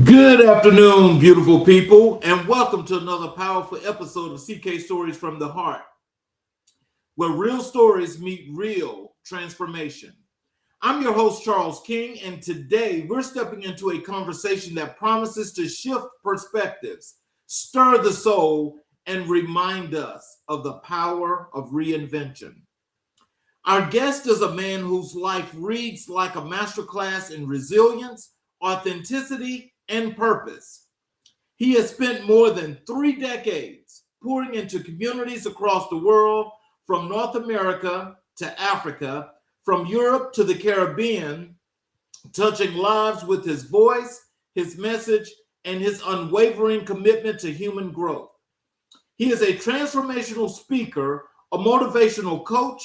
Good afternoon, beautiful people, and welcome to another powerful episode of CK Stories from the Heart, where real stories meet real transformation. I'm your host, Charles King, and today we're stepping into a conversation that promises to shift perspectives, stir the soul, and remind us of the power of reinvention. Our guest is a man whose life reads like a masterclass in resilience, authenticity, and purpose. He has spent more than 3 decades pouring into communities across the world, from North America to Africa, from Europe to the Caribbean, touching lives with his voice, his message, and his unwavering commitment to human growth. He is a transformational speaker, a motivational coach,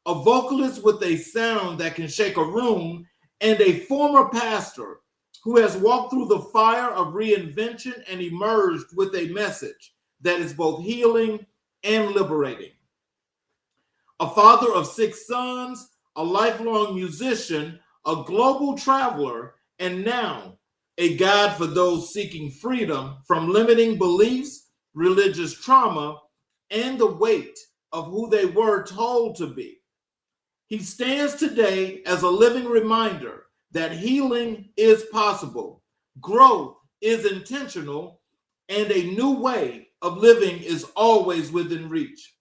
a vocalist with a sound that can shake a room, and a former pastor who has walked through the fire of reinvention and emerged with a message that is both healing and liberating. A father of 6 sons, a lifelong musician, a global traveler, and now a guide for those seeking freedom from limiting beliefs, religious trauma, and the weight of who they were told to be. He stands today as a living reminder that healing is possible, growth is intentional, and a new way of living is always within reach.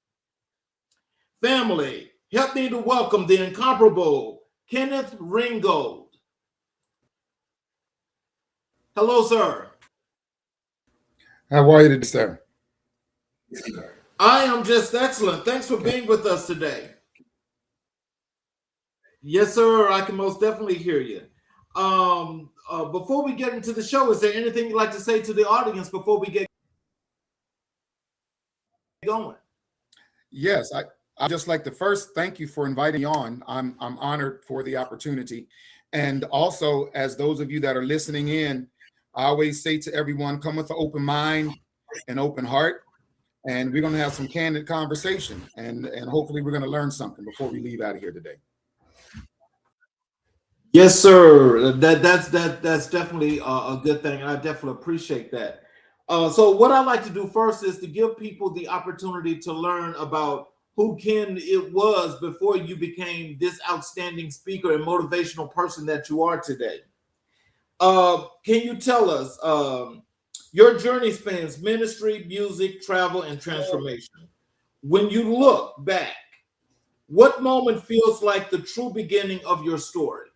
Family, help me to welcome the incomparable Kenneth Ringgold. Hello, sir. How are you today, sir? I am just excellent. Thanks for being with us today. Yes, sir. I can most definitely hear you. Before we get into the show, is there anything you'd like to say to the audience before we get going? Yes, I just like to first thank you for inviting me on. I'm honored for the opportunity. And also, as those of you that are listening in, I always say to everyone, come with an open mind and open heart. And we're going to have some candid conversation. And hopefully we're going to learn something before we leave out of here today. Yes, sir. That's definitely a good thing. I definitely appreciate that. So what I like to do first is to give people the opportunity to learn about who Ken it was before you became this outstanding speaker and motivational person that you are today. Can you tell us your journey spans ministry, music, travel, and transformation. When you look back, what moment feels like the true beginning of your story?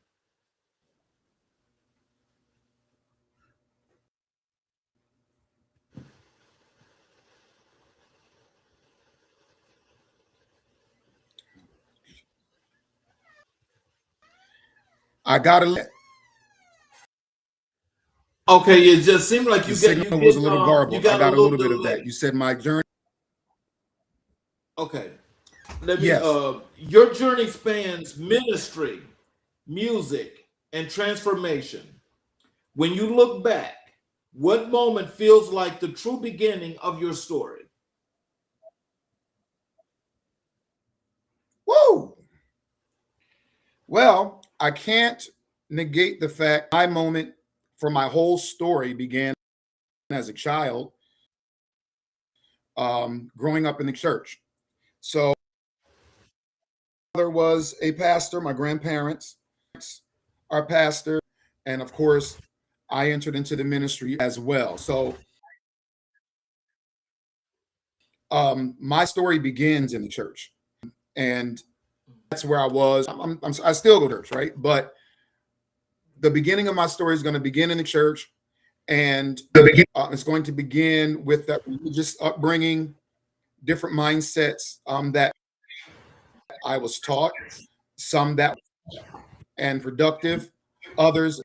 I got to Okay, it just seemed like the you signal was a little you garbled. I got a got a little little bit of delay. that. You said my journey. Okay, let me. Yes. Your journey spans ministry, music, and transformation. When you look back, what moment feels like the true beginning of your story? Woo! Well, I can't negate the fact my moment for my whole story began as a child, growing up in the church. So there was a pastor, my grandparents are pastor, and of course, I entered into the ministry as well. So my story begins in the church, and that's where I was. I still go to church, right? But the beginning of my story is going to begin in the church, and it's going to begin with that religious upbringing, different mindsets that I was taught, some that and productive, others.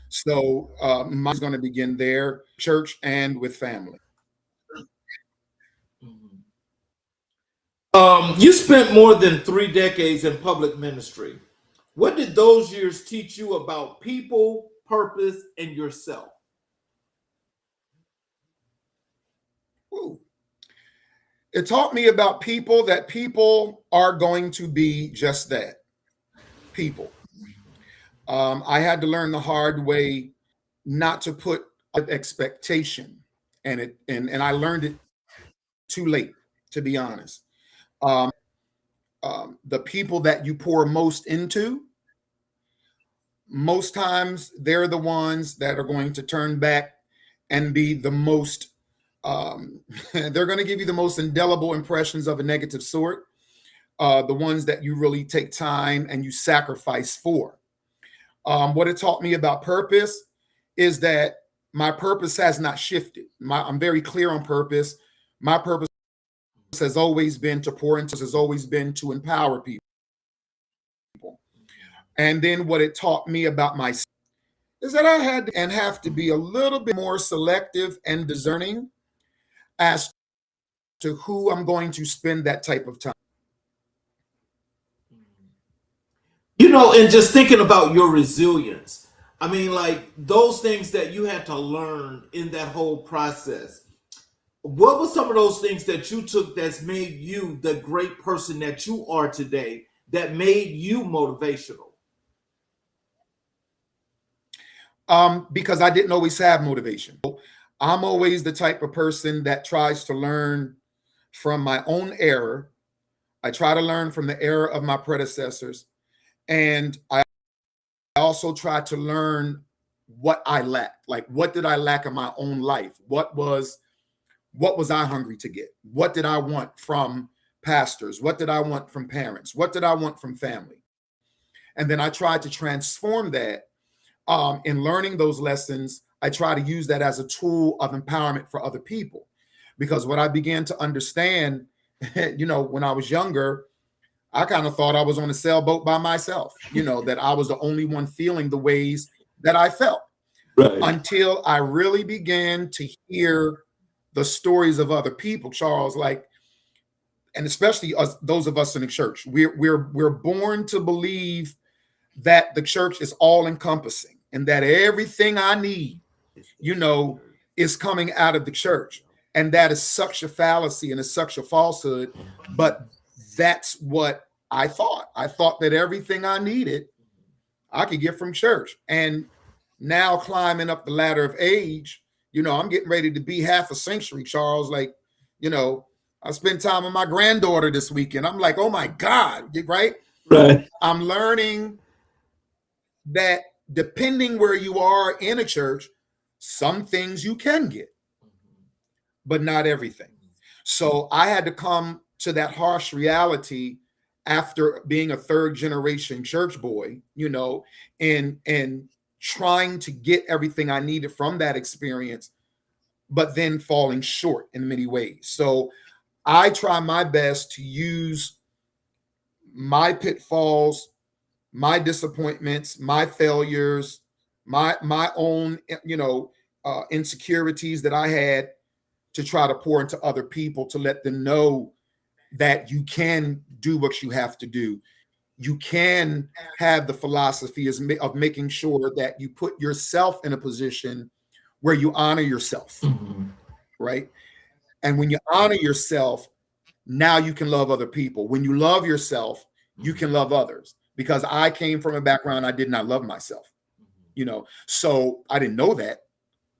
So mine's going to begin there, church and with family. You spent more than 3 decades in public ministry. What did those years teach you about people, purpose, and yourself? Ooh. It taught me about people, that people are going to be just that, people. I had to learn the hard way not to put expectation, and I learned it too late, to be honest. The people that you pour most into, most times they're the ones that are going to turn back and be the most they're going to give you the most indelible impressions of a negative sort, the ones that you really take time and you sacrifice for. What it taught me about purpose is that my purpose has not shifted. I'm very clear on purpose. My purpose has always been to pour into, has always been to empower people. And then what it taught me about myself is that I had and have to be a little bit more selective and discerning as to who I'm going to spend that type of time. You know, and just thinking about your resilience, I mean, like those things that you had to learn in that whole process. What were some of those things that you took that's made you the great person that you are today, that made you motivational? Because I didn't always have motivation. I'm always the type of person that tries to learn from my own error. I try to learn from the error of my predecessors. And I also try to learn what I lacked. Like, what did I lack in my own life? What was I hungry to get? What did I want from pastors? What did I want from parents? What did I want from family? And then I tried to transform that. In learning those lessons, I try to use that as a tool of empowerment for other people. Because what I began to understand, when I was younger, I kind of thought I was on a sailboat by myself, that I was the only one feeling the ways that I felt. Right. Until I really began to hear the stories of other people, Charles, and especially those of us in the church. We're born to believe that the church is all encompassing and that everything I need, is coming out of the church. And that is such a fallacy and it's such a falsehood. But that's what I thought. I thought that everything I needed, I could get from church. And now climbing up the ladder of age, I'm getting ready to be half a century, Charles. I spent time with my granddaughter this weekend. I'm like, oh my God, right? Right. I'm learning that depending where you are in a church, some things you can get, but not everything. So I had to come to that harsh reality after being a third generation church boy, and trying to get everything I needed from that experience, but then falling short in many ways. So I try my best to use my pitfalls, my disappointments, my failures, my own, insecurities that I had to try to pour into other people to let them know that you can do what you have to do. You can have the philosophy of making sure that you put yourself in a position where you honor yourself, right? And when you honor yourself, now you can love other people. When you love yourself, you can love others. Because I came from a background, I did not love myself, so I didn't know that.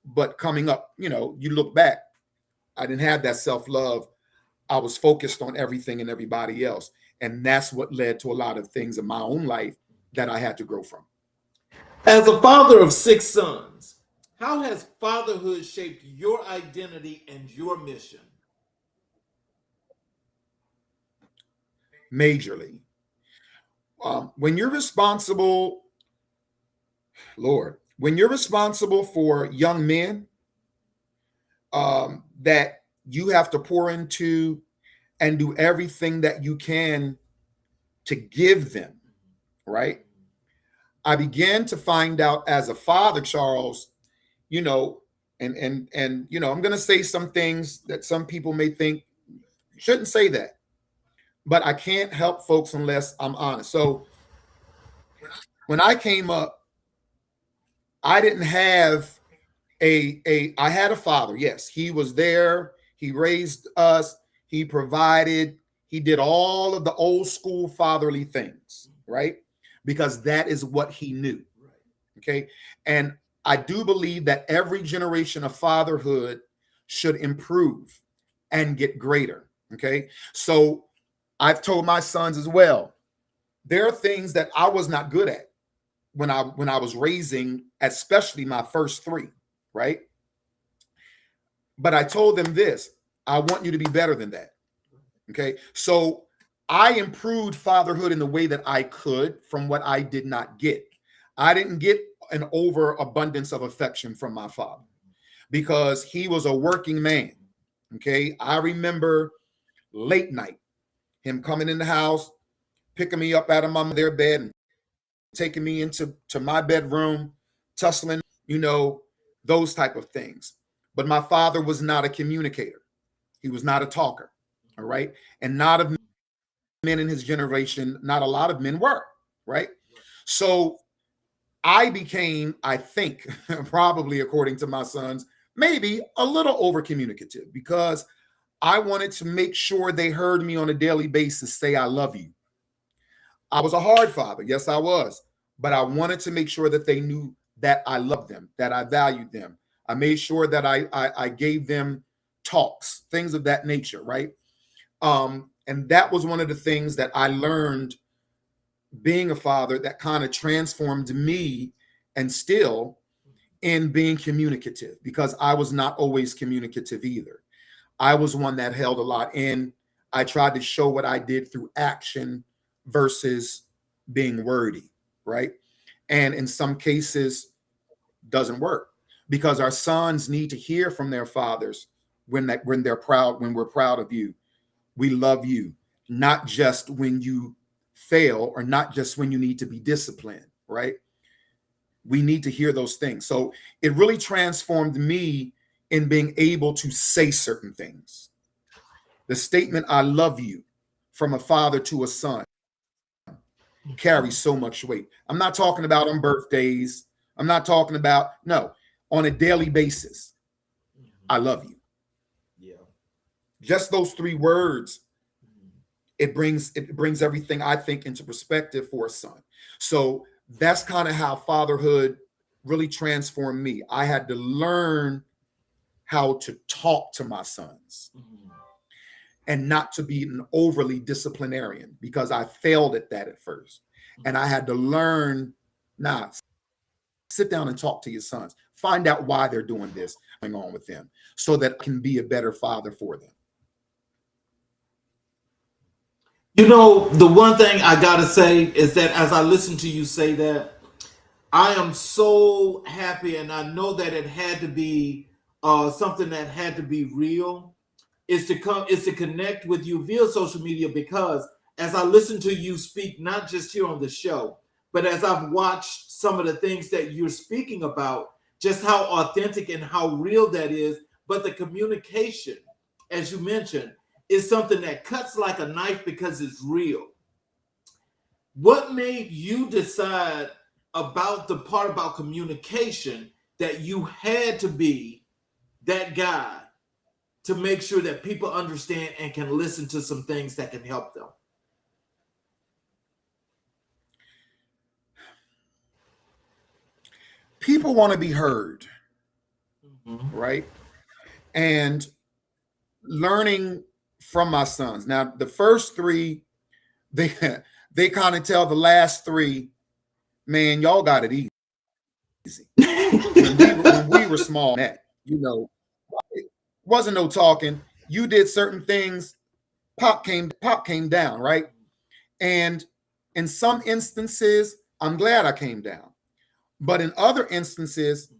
But coming up, you look back, I didn't have that self-love. I was focused on everything and everybody else. And that's what led to a lot of things in my own life that I had to grow from. As a father of 6 sons, how has fatherhood shaped your identity and your mission? Majorly. When you're responsible, when you're responsible for young men that you have to pour into and do everything that you can to give them, right? I began to find out as a father, Charles, and I'm going to say some things that some people may think shouldn't say that, but I can't help folks unless I'm honest. So when I came up, I didn't have I had a father. Yes, he was there. He raised us. He provided. He did all of the old school fatherly things, right? Because that is what he knew. Okay. And I do believe that every generation of fatherhood should improve and get greater. Okay. So I've told my sons as well, there are things that I was not good at when I was raising, especially my first three, right? But I told them this, I want you to be better than that. Okay. So I improved fatherhood in the way that I could from what I did not get. I didn't get an overabundance of affection from my father because he was a working man. Okay. I remember late night, him coming in the house, picking me up out of their bed and taking me into my bedroom, tussling, those type of things. But my father was not a communicator. He was not a talker. All right. And not of men in his generation, not a lot of men were. Right. So I became, I think, probably according to my sons, maybe a little over communicative because I wanted to make sure they heard me on a daily basis say, I love you. I was a hard father. Yes, I was. But I wanted to make sure that they knew that I loved them, that I valued them. I made sure that I gave them talks, things of that nature, right? And that was one of the things that I learned being a father that kind of transformed me and still in being communicative because I was not always communicative either. I was one that held a lot in. I tried to show what I did through action versus being wordy, right? And in some cases, doesn't work because our sons need to hear from their fathers when they're proud, when we're proud of you. We love you, not just when you fail or not just when you need to be disciplined, right? We need to hear those things. So it really transformed me in being able to say certain things. The statement, I love you, from a father to a son carries so much weight. I'm not talking about on birthdays. I'm not talking about, no, on a daily basis. I love you. Yeah. Just those three words, it brings everything I think into perspective for a son. So that's kind of how fatherhood really transformed me. I had to learn how to talk to my sons and not to be an overly disciplinarian because I failed at that at first. And I had to learn, sit down and talk to your sons. Find out why they're doing this, going on with them, so that I can be a better father for them. The one thing I gotta say is that as I listen to you say that, I am so happy, and I know that it had to be something that had to be real. Is to connect with you via social media because as I listen to you speak, not just here on the show, but as I've watched some of the things that you're speaking about, just how authentic and how real that is. But the communication, as you mentioned, is something that cuts like a knife because it's real. What made you decide about the part about communication that you had to be that guy to make sure that people understand and can listen to some things that can help them? People want to be heard, right? And learning from my sons. Now, the first three, they kind of tell the last three, man, y'all got it easy. when we were small, it wasn't no talking. You did certain things, pop came down, right? And in some instances, I'm glad I came down. But in other instances,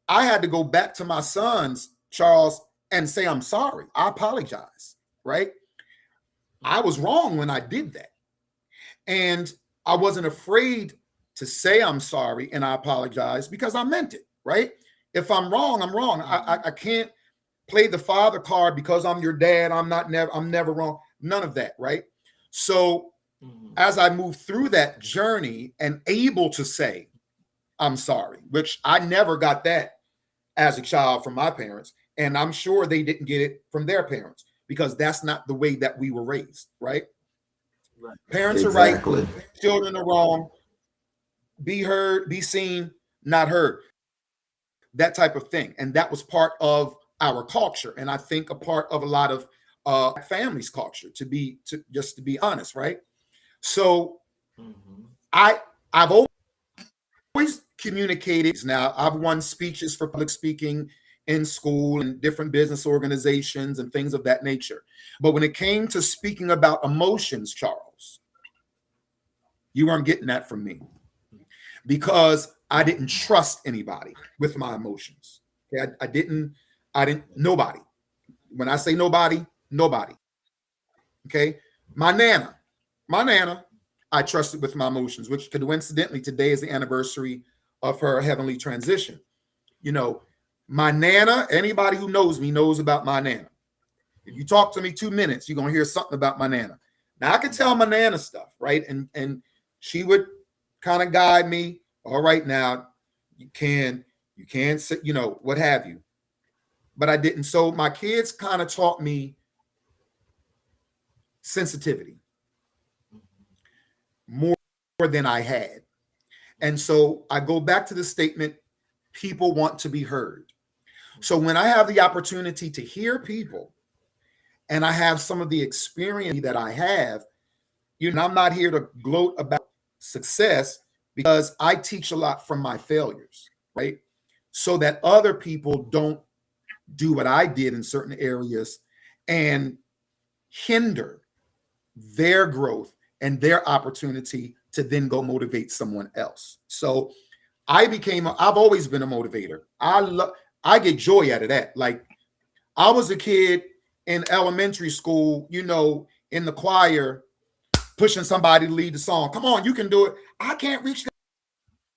I had to go back to my sons, Charles, and say, I'm sorry. I apologize, right? I was wrong when I did that. And I wasn't afraid to say I'm sorry and I apologize because I meant it, right? If I'm wrong, I'm wrong. I can't play the father card because I'm your dad. I'm never wrong. None of that, right? So as I moved through that journey and able to say, I'm sorry, which I never got that as a child from my parents. And I'm sure they didn't get it from their parents because that's not the way that we were raised, right? Parents are right, children are wrong. Be heard, be seen, not heard. that type of thing. And that was part of our culture. And I think a part of a lot of families' culture, to be honest, right? So I've always communicated. Now, I've won speeches for public speaking in school and different business organizations and things of that nature. But when it came to speaking about emotions, Charles, you weren't getting that from me, because I didn't trust anybody with my emotions. Okay? I didn't, nobody. When I say nobody, nobody. Okay. My nana, I trusted with my emotions, which coincidentally today is the anniversary of her heavenly transition. You know, my nana, anybody who knows me knows about my nana. If you talk to me 2 minutes, you're going to hear something about my nana. Now I could tell my nana stuff, right? And she would kind of guide me. All right, now you can sit, you know, what have you. But I didn't. So my kids kind of taught me sensitivity more than I had. And so I go back to the statement, people want to be heard. So when I have the opportunity to hear people, and I have some of the experience that I have, you know, I'm not here to gloat about success, because I teach a lot from my failures, right? So that other people don't do what I did in certain areas and hinder their growth and their opportunity to then go motivate someone else. So I've always been a motivator. I get joy out of that. Like, I was a kid in elementary school, you know, in the choir, pushing somebody to lead the song. Come on, you can do it. I can't reach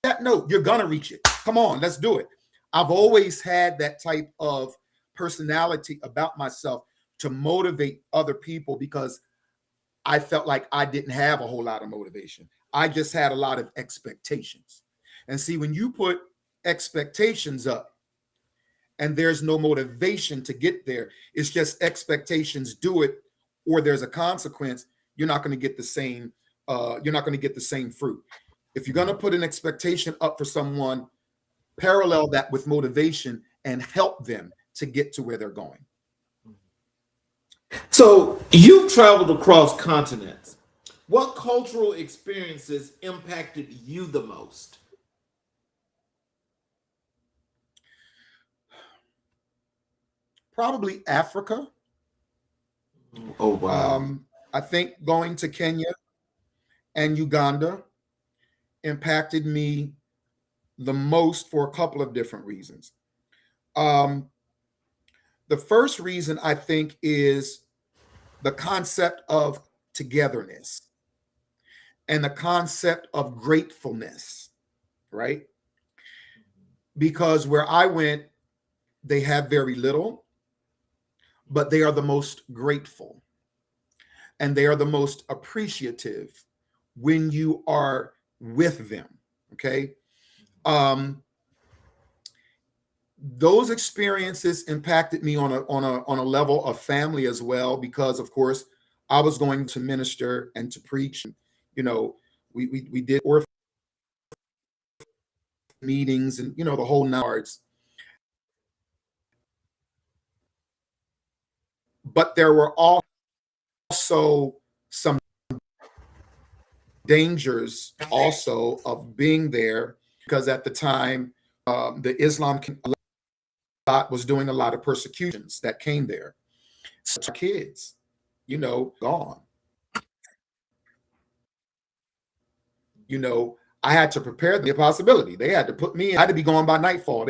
that note. You're gonna reach it. Come on, let's do it. I've always had that type of personality about myself to motivate other people, because I felt like I didn't have a whole lot of motivation. I just had a lot of expectations. And see, when you put expectations up and there's no motivation to get there, it's just expectations, do it, or there's a consequence, you're not going to get the same, fruit. If you're going to put an expectation up for someone, parallel that with motivation and help them to get to where they're going. So you've traveled across continents. What cultural experiences impacted you the most? Probably Africa. Oh, wow. I think going to Kenya and Uganda impacted me the most for a couple of different reasons. The first reason, I think, is the concept of togetherness and the concept of gratefulness, right? Because where I went, they have very little, but they are the most grateful and they are the most appreciative when you are with them. Okay. Those experiences impacted me on a level of family as well, because of course I was going to minister and to preach. You know, we did orphan meetings and, you know, the whole nine yards. But there were also some dangers also of being there, because at the time the Islam was doing a lot of persecutions that came there. So kids, you know, gone. You know, I had to prepare the possibility. They had to put me in. I had to be gone by nightfall.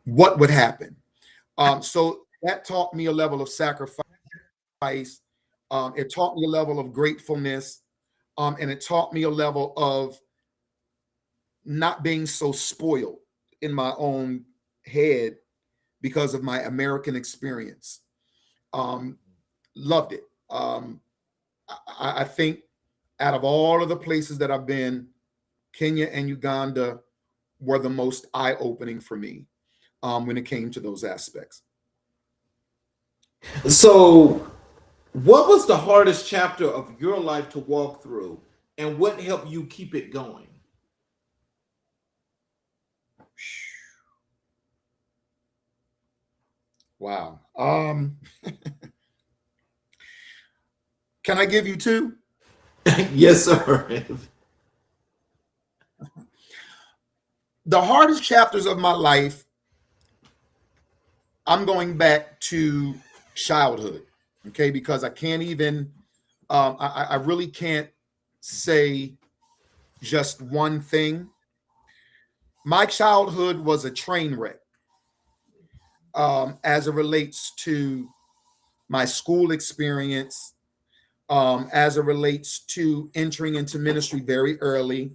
What would happen? So that taught me a level of sacrifice. It taught me a level of gratefulness. And it taught me a level of not being so spoiled in my own head because of my American experience. Loved it. I think out of all of the places that I've been, Kenya and Uganda were the most eye-opening for me when it came to those aspects. So what was the hardest chapter of your life to walk through, and what helped you keep it going? Wow. Can I give you two? Yes, sir. The hardest chapters of my life, I'm going back to childhood, okay? Because I can't even, I really can't say just one thing. My childhood was a train wreck as it relates to my school experience, as it relates to entering into ministry very early.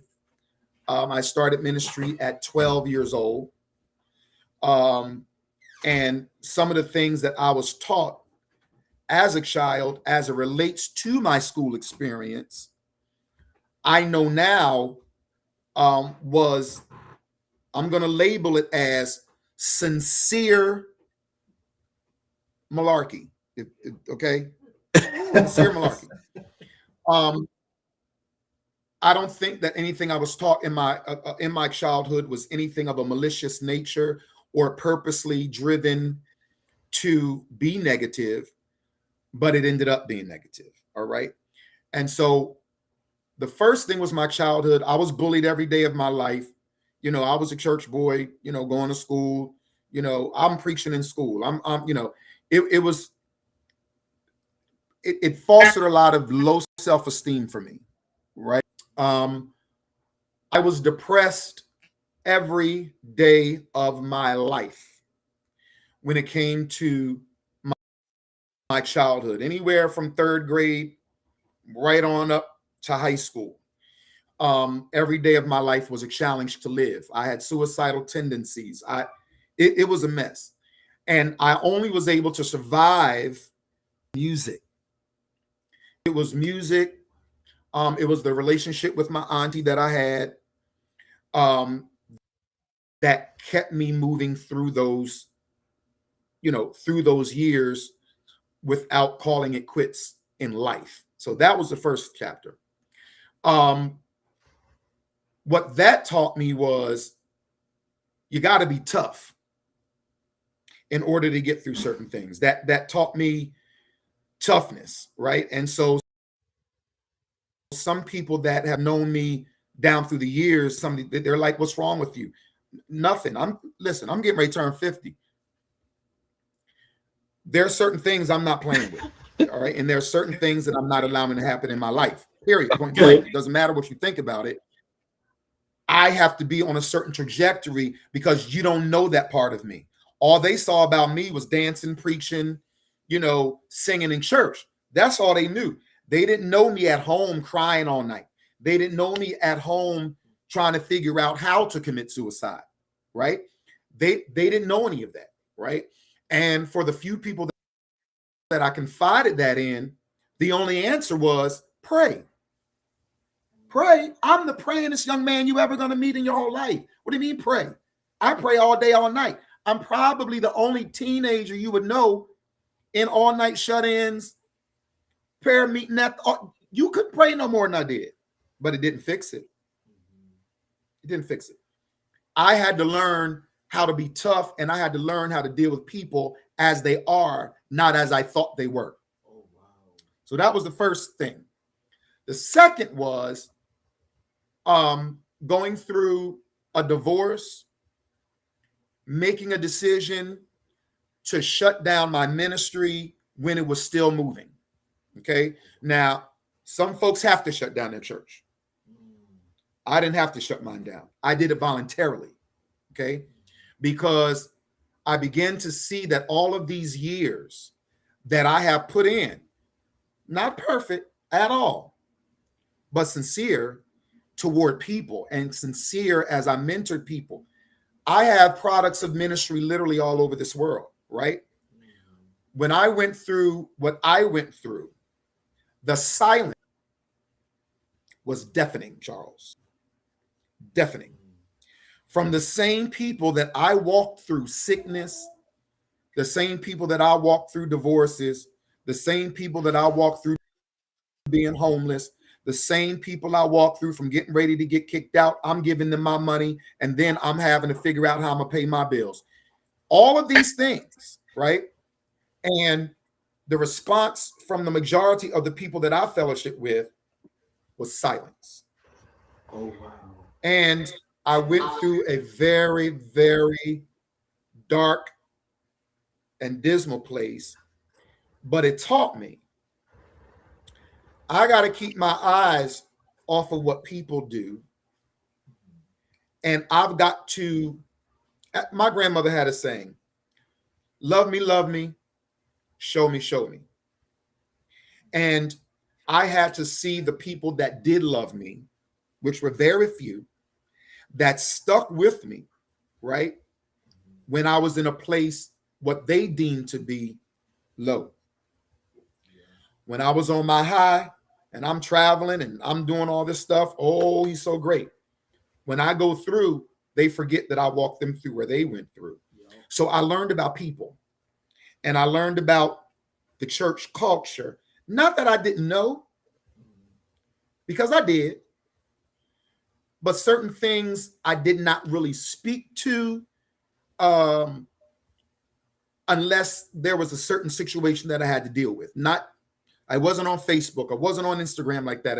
I started ministry at 12 years old. And some of the things that I was taught as a child, as it relates to my school experience, I know now was, I'm going to label it as sincere malarkey. Okay? Sincere malarkey. I don't think that anything I was taught in my childhood was anything of a malicious nature or purposely driven to be negative, but it ended up being negative. All right. And so the first thing was my childhood. I was bullied every day of my life. You know, I was a church boy, you know, going to school, you know, I'm preaching in school. I'm you know, it fostered a lot of low self-esteem for me. Right. I was depressed every day of my life when it came to my childhood, anywhere from third grade right on up to high school. Every day of my life was a challenge to live. I had suicidal tendencies. It was a mess. And I only was able to survive music. It was music. It was the relationship with my auntie that I had that kept me moving through those, you know, through those years without calling it quits in life. So that was the first chapter. What that taught me was you got to be tough in order to get through certain things. That taught me toughness, right? And so some people that have known me down through the years, they're like, "What's wrong with you?" Nothing. I'm getting ready to turn 50. There are certain things I'm not playing with. All right. And there are certain things that I'm not allowing to happen in my life. Period. Point blank. It doesn't matter what you think about it. I have to be on a certain trajectory because you don't know that part of me. All they saw about me was dancing, preaching, you know, singing in church. That's all they knew. They didn't know me at home crying all night. They didn't know me at home trying to figure out how to commit suicide, right? They didn't know any of that, right? And for the few people that I confided that in, the only answer was pray. Pray. I'm the prayingest young man you ever going to meet in your whole life. What do you mean pray? I pray all day, all night. I'm probably the only teenager you would know in all night shut-ins, prayer meeting. You couldn't pray no more than I did, but it didn't fix it. It didn't fix it. I had to learn how to be tough, and I had to learn how to deal with people as they are, not as I thought they were. Oh, wow. So that was the first thing. The second was going through a divorce, making a decision to shut down my ministry when it was still moving. Okay. Now, some folks have to shut down their church. I didn't have to shut mine down. I did it voluntarily. Okay. Because I began to see that all of these years that I have put in, not perfect at all, but sincere toward people and sincere as I mentored people. I have products of ministry literally all over this world, right? When I went through what I went through, the silence was deafening, Charles. Deafening. From the same people that I walked through sickness, the same people that I walked through divorces, the same people that I walked through being homeless, The same people I walk through from getting ready to get kicked out, I'm giving them my money, and then I'm having to figure out how I'm gonna pay my bills. All of these things, right? And the response from the majority of the people that I fellowship with was silence. Oh, wow. And I went through a very, very dark and dismal place, but it taught me I got to keep my eyes off of what people do. And I've got to, my grandmother had a saying, love me, show me, show me. And I had to see the people that did love me, which were very few, that stuck with me, right? When I was in a place, what they deemed to be low. When I was on my high and I'm traveling and I'm doing all this stuff, oh, he's so great. When I go through, they forget that I walked them through where they went through. So I learned about people, and I learned about the church culture. Not that I didn't know, because I did, but certain things I did not really speak to unless there was a certain situation that I had to deal with. I wasn't on Facebook. I wasn't on Instagram like that.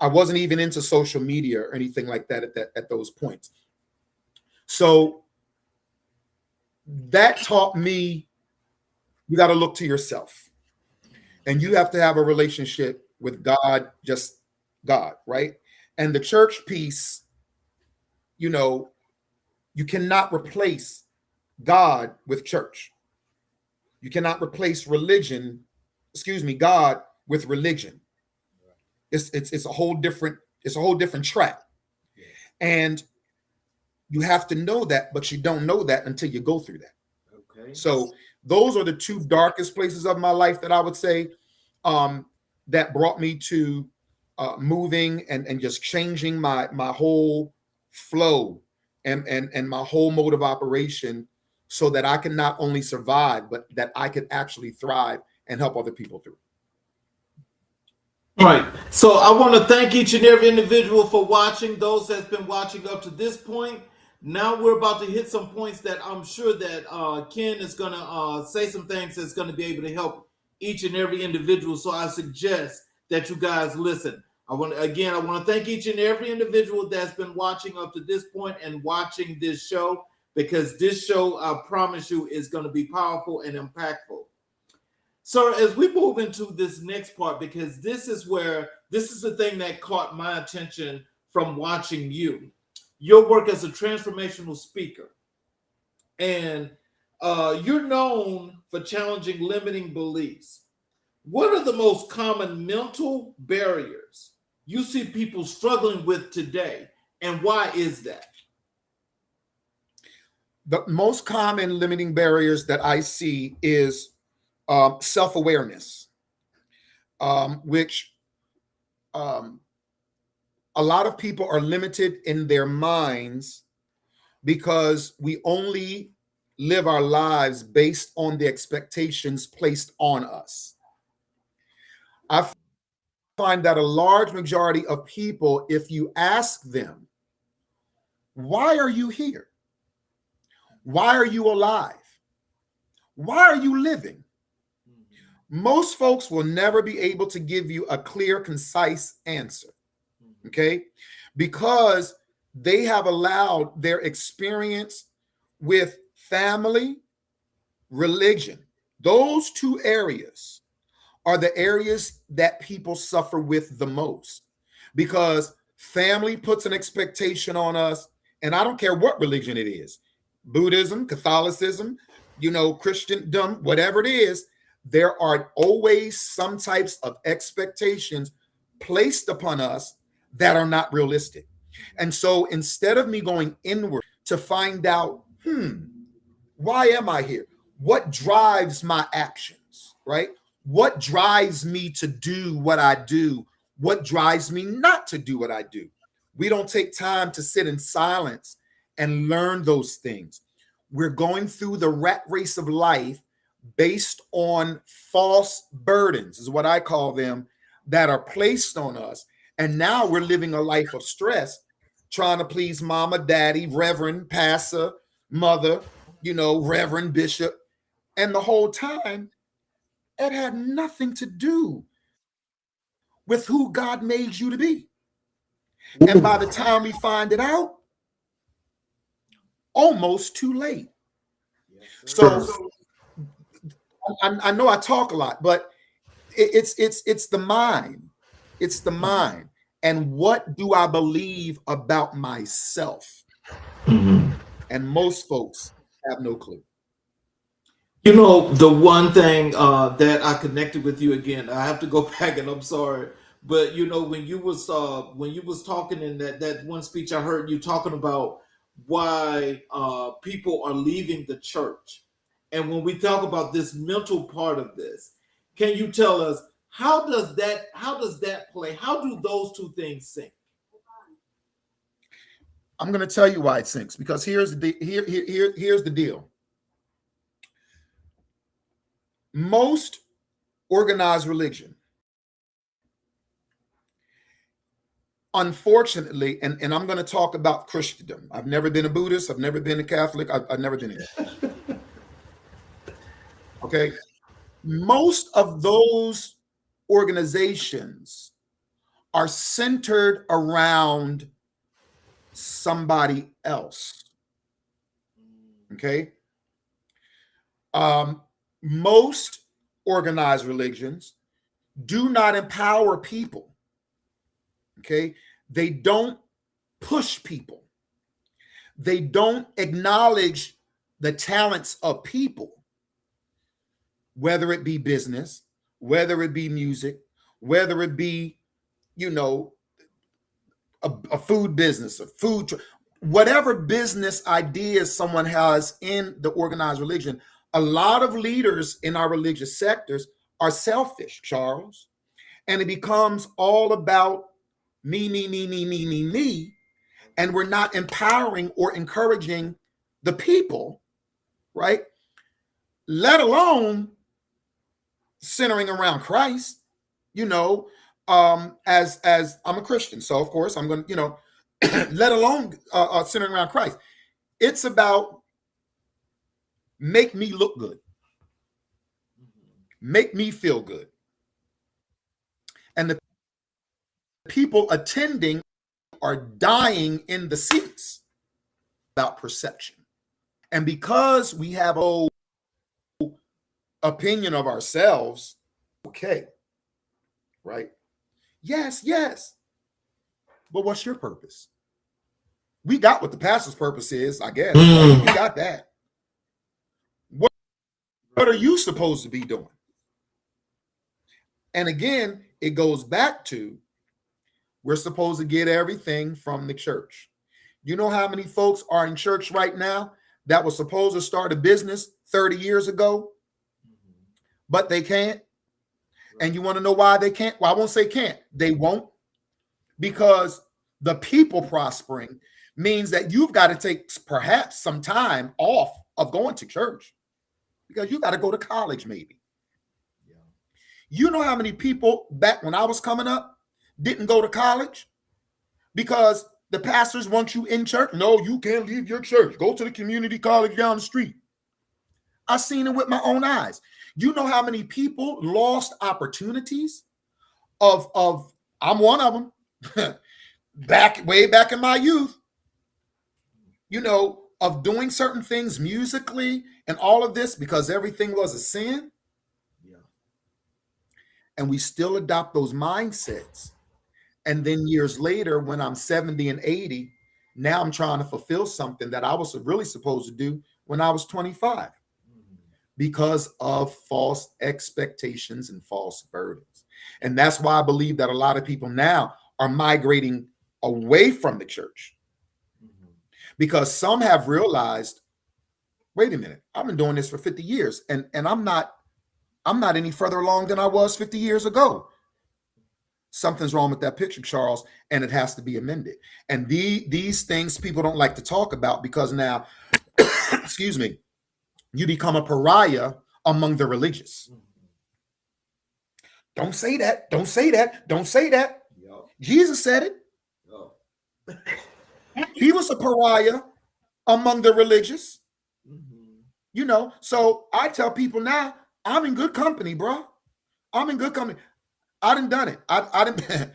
I wasn't even into social media or anything like that at those points. So that taught me you got to look to yourself, and you have to have a relationship with God, just God, right? And the church piece, you cannot replace God with church. You cannot replace God with religion. It's a whole different track. And you have to know that, but you don't know that until you go through that. Okay. So those are the two darkest places of my life that I would say that brought me to moving and just changing my whole flow and my whole mode of operation, so that I can not only survive, but that I could actually thrive and help other people through. All right. So I want to thank each and every individual for watching, those that's been watching up to this point. Now we're about to hit some points that I'm sure that Ken is going to say some things that's going to be able to help each and every individual. So I suggest that you guys listen. I want to thank each and every individual that's been watching up to this point and watching this show, because this show, I promise you, is going to be powerful and impactful. So as we move into this next part, because this is the thing that caught my attention from watching you, your work as a transformational speaker. And you're known for challenging limiting beliefs. What are the most common mental barriers you see people struggling with today, and why is that? The most common limiting barriers that I see is self-awareness, which a lot of people are limited in their minds because we only live our lives based on the expectations placed on us. I find that a large majority of people, if you ask them, why are you here? Why are you alive? Why are you living? Most folks will never be able to give you a clear, concise answer, okay? Because they have allowed their experience with family, religion. Those two areas are the areas that people suffer with the most, because family puts an expectation on us, and I don't care what religion it is, Buddhism, Catholicism, Christendom, whatever it is, there are always some types of expectations placed upon us that are not realistic. And so instead of me going inward to find out, why am I here? What drives my actions, right? What drives me to do what I do? What drives me not to do what I do? We don't take time to sit in silence and learn those things. We're going through the rat race of life based on false burdens, is what I call them, that are placed on us. And now we're living a life of stress, trying to please mama, daddy, reverend, pastor, mother, reverend, bishop. And the whole time, it had nothing to do with who God made you to be. And by the time we find it out, almost too late. So I know I talk a lot, but it's the mind. It's the mind. And what do I believe about myself? Mm-hmm. And most folks have no clue. The one thing that I connected with you again, I have to go back, and I'm sorry, but when you was talking in that one speech, I heard you talking about why people are leaving the church, and when we talk about this mental part of this, can you tell us how does that play? How do those two things sync? I'm going to tell you why it sinks, because here's the deal. Most organized religion, unfortunately, and I'm going to talk about Christendom. I've never been a Buddhist. I've never been a Catholic. I've never been it. Okay. Most of those organizations are centered around somebody else. Okay. Most organized religions do not empower people. Okay. They don't push people. They don't acknowledge the talents of people, whether it be business, whether it be music, whether it be, a food business, whatever business ideas someone has in the organized religion. A lot of leaders in our religious sectors are selfish, Charles, and it becomes all about me, me, me, me, me, me, me, and we're not empowering or encouraging the people, right? Let alone centering around Christ, as I'm a Christian, so of course I'm going to, let alone centering around Christ. It's about make me look good, make me feel good, and the people attending are dying in the seats about perception. And because we have a opinion of ourselves, okay, right? Yes. But what's your purpose? We got what the pastor's purpose is, I guess. Right? We got that. What are you supposed to be doing? And again, it goes back to we're supposed to get everything from the church. You know how many folks are in church right now that was supposed to start a business 30 years ago, but they can't? And you want to know why they can't? Well, I won't say can't. They won't, because the people prospering means that you've got to take perhaps some time off of going to church, because you got to go to college maybe. Yeah. You know how many people back when I was coming up didn't go to college because the pastors want you in church? No, you can't leave your church. Go to the community college down the street. I seen it with my own eyes. You know how many people lost opportunities of I'm one of them way back in my youth, of doing certain things musically and all of this because everything was a sin. Yeah. And we still adopt those mindsets. And then years later, when I'm 70 and 80, now I'm trying to fulfill something that I was really supposed to do when I was 25 because of false expectations and false burdens. And that's why I believe that a lot of people now are migrating away from the church, because some have realized, wait a minute, I've been doing this for 50 years and I'm not any further along than I was 50 years ago. Something's wrong with that picture, Charles, and it has to be amended. And these things people don't like to talk about because now, excuse me, you become a pariah among the religious. Don't say that. Don't say that. Don't say that. Yep. Jesus said it. Yep. He was a pariah among the religious. Mhm. You know, so I tell people now, I'm in good company, bro. I'm in good company. I done it. I didn't.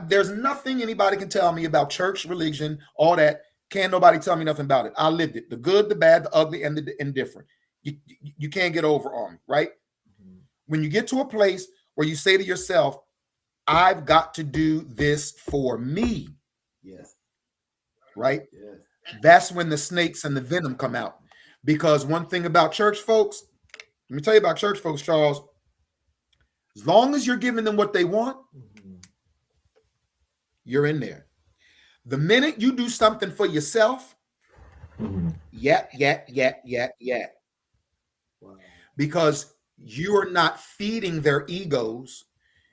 There's nothing anybody can tell me about church, religion, all that. Can't nobody tell me nothing about it. I lived it. The good, the bad, the ugly, and the indifferent. You can't get over on me, right? Mhm. When you get to a place where you say to yourself, I've got to do this for me, Yes. right? Yes. That's when the snakes and the venom come out. Because one thing about church folks, let me tell you about church folks, Charles. As long as you're giving them what they want, Mhm. you're in there. The minute you do something for yourself, Mhm. yeah. Wow. Because you are not feeding their egos,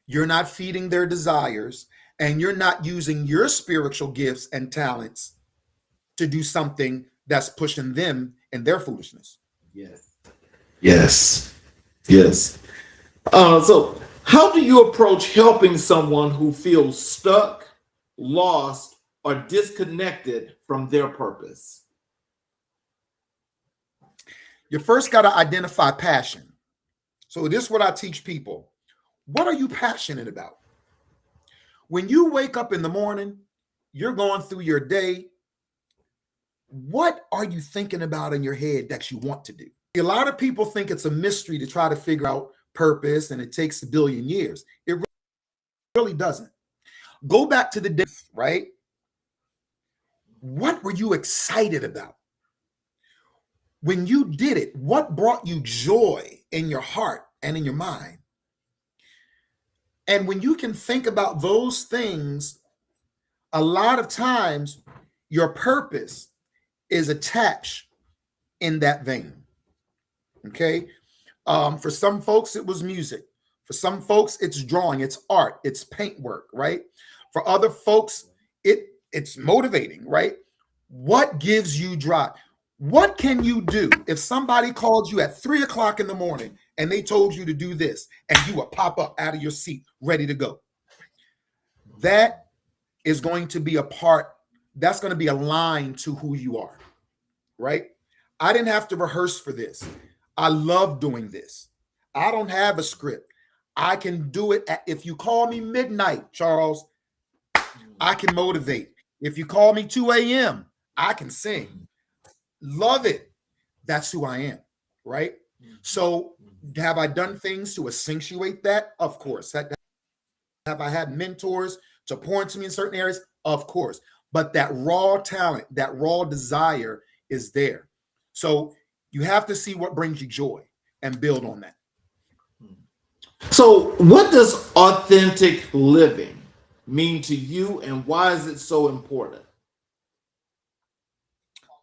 you're not feeding their desires, and you're not using your spiritual gifts and talents to do something that's pushing them in their foolishness. Yes. Yes. Yes. So, how do you approach helping someone who feels stuck, lost, or disconnected from their purpose? You first got to identify passion. So, this is what I teach people. What are you passionate about? When you wake up in the morning, you're going through your day. What are you thinking about in your head that you want to do? A lot of people think it's a mystery to try to figure out purpose and it takes a billion years. It really doesn't. Go back to the day, right? What were you excited about? When you did it, what brought you joy in your heart and in your mind? And when you can think about those things, a lot of times your purpose is attached in that vein. Okay. For some folks, it was music. For some folks, it's drawing, it's art, it's paintwork, right? For other folks, it's motivating, right? What gives you drive? What can you do if somebody called you at 3 o'clock in the morning and they told you to do this and you would pop up out of your seat ready to go? That is going to be a part, that's going to be aligned to who you are, right? I didn't have to rehearse for this. I love doing this. I don't have a script. I can do it. If you call me midnight, Charles, I can motivate. If you call me 2 a.m., I can sing. Love it. That's who I am, right? So have I done things to accentuate that? Of course. Have I had mentors to pour into me in certain areas? Of course. But that raw talent, that raw desire is there. So you have to see what brings you joy and build on that. So, what does authentic living mean to you, and why is it so important?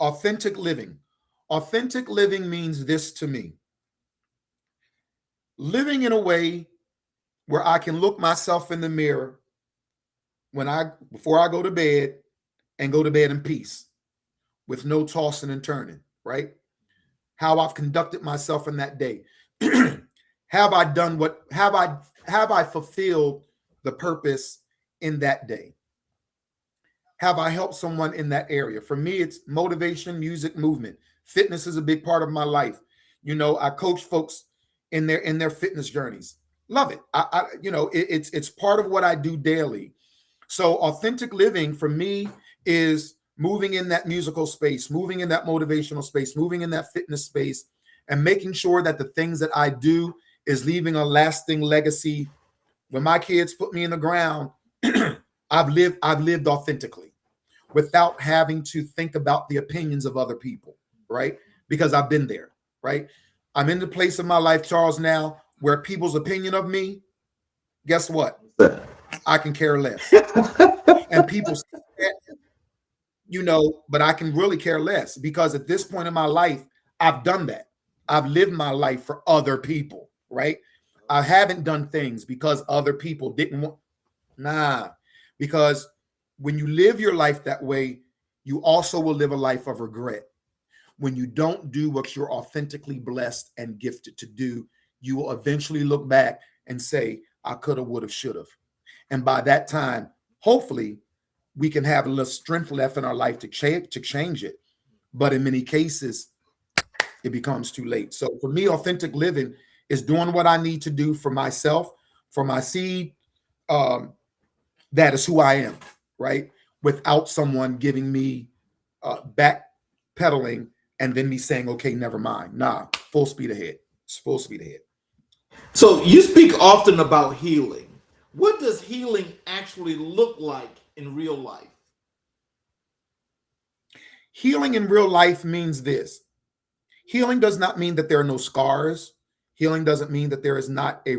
Authentic living. Authentic living means this to me. Living in a way where I can look myself in the mirror before I go to bed and go to bed in peace with no tossing and turning, right? How I've conducted myself in that day. Have I fulfilled the purpose in that day? Have I helped someone in that area? For me, it's motivation, music, movement. Fitness is a big part of my life. You know, I coach folks in their fitness journeys. Love it. It's part of what I do daily. So authentic living for me is moving in that musical space, moving in that motivational space, moving in that fitness space, and making sure that the things that I do is leaving a lasting legacy. When my kids put me in the ground, I've lived authentically without having to think about the opinions of other people, right? Because I've been there, right? I'm in the place of my life, Charles, now where people's opinion of me, guess what? I can care less. And people say that, but I can really care less because at this point in my life, I've done that. I've lived my life for other people, right? I haven't done things because other people didn't want. Nah, because when you live your life that way, you also will live a life of regret. When you don't do what you're authentically blessed and gifted to do, you will eventually look back and say, I could have, would have, should have. And by that time, hopefully, we can have a little strength left in our life to change it. But in many cases, it becomes too late. So for me, authentic living is doing what I need to do for myself, for my seed. That is who I am, right? Without someone giving me backpedaling and then me saying, okay, never mind. Nah, full speed ahead. It's full speed ahead. So you speak often about healing. What does healing actually look like in real life? Healing in real life means this. Healing does not mean that there are no scars. Healing doesn't mean that there is not a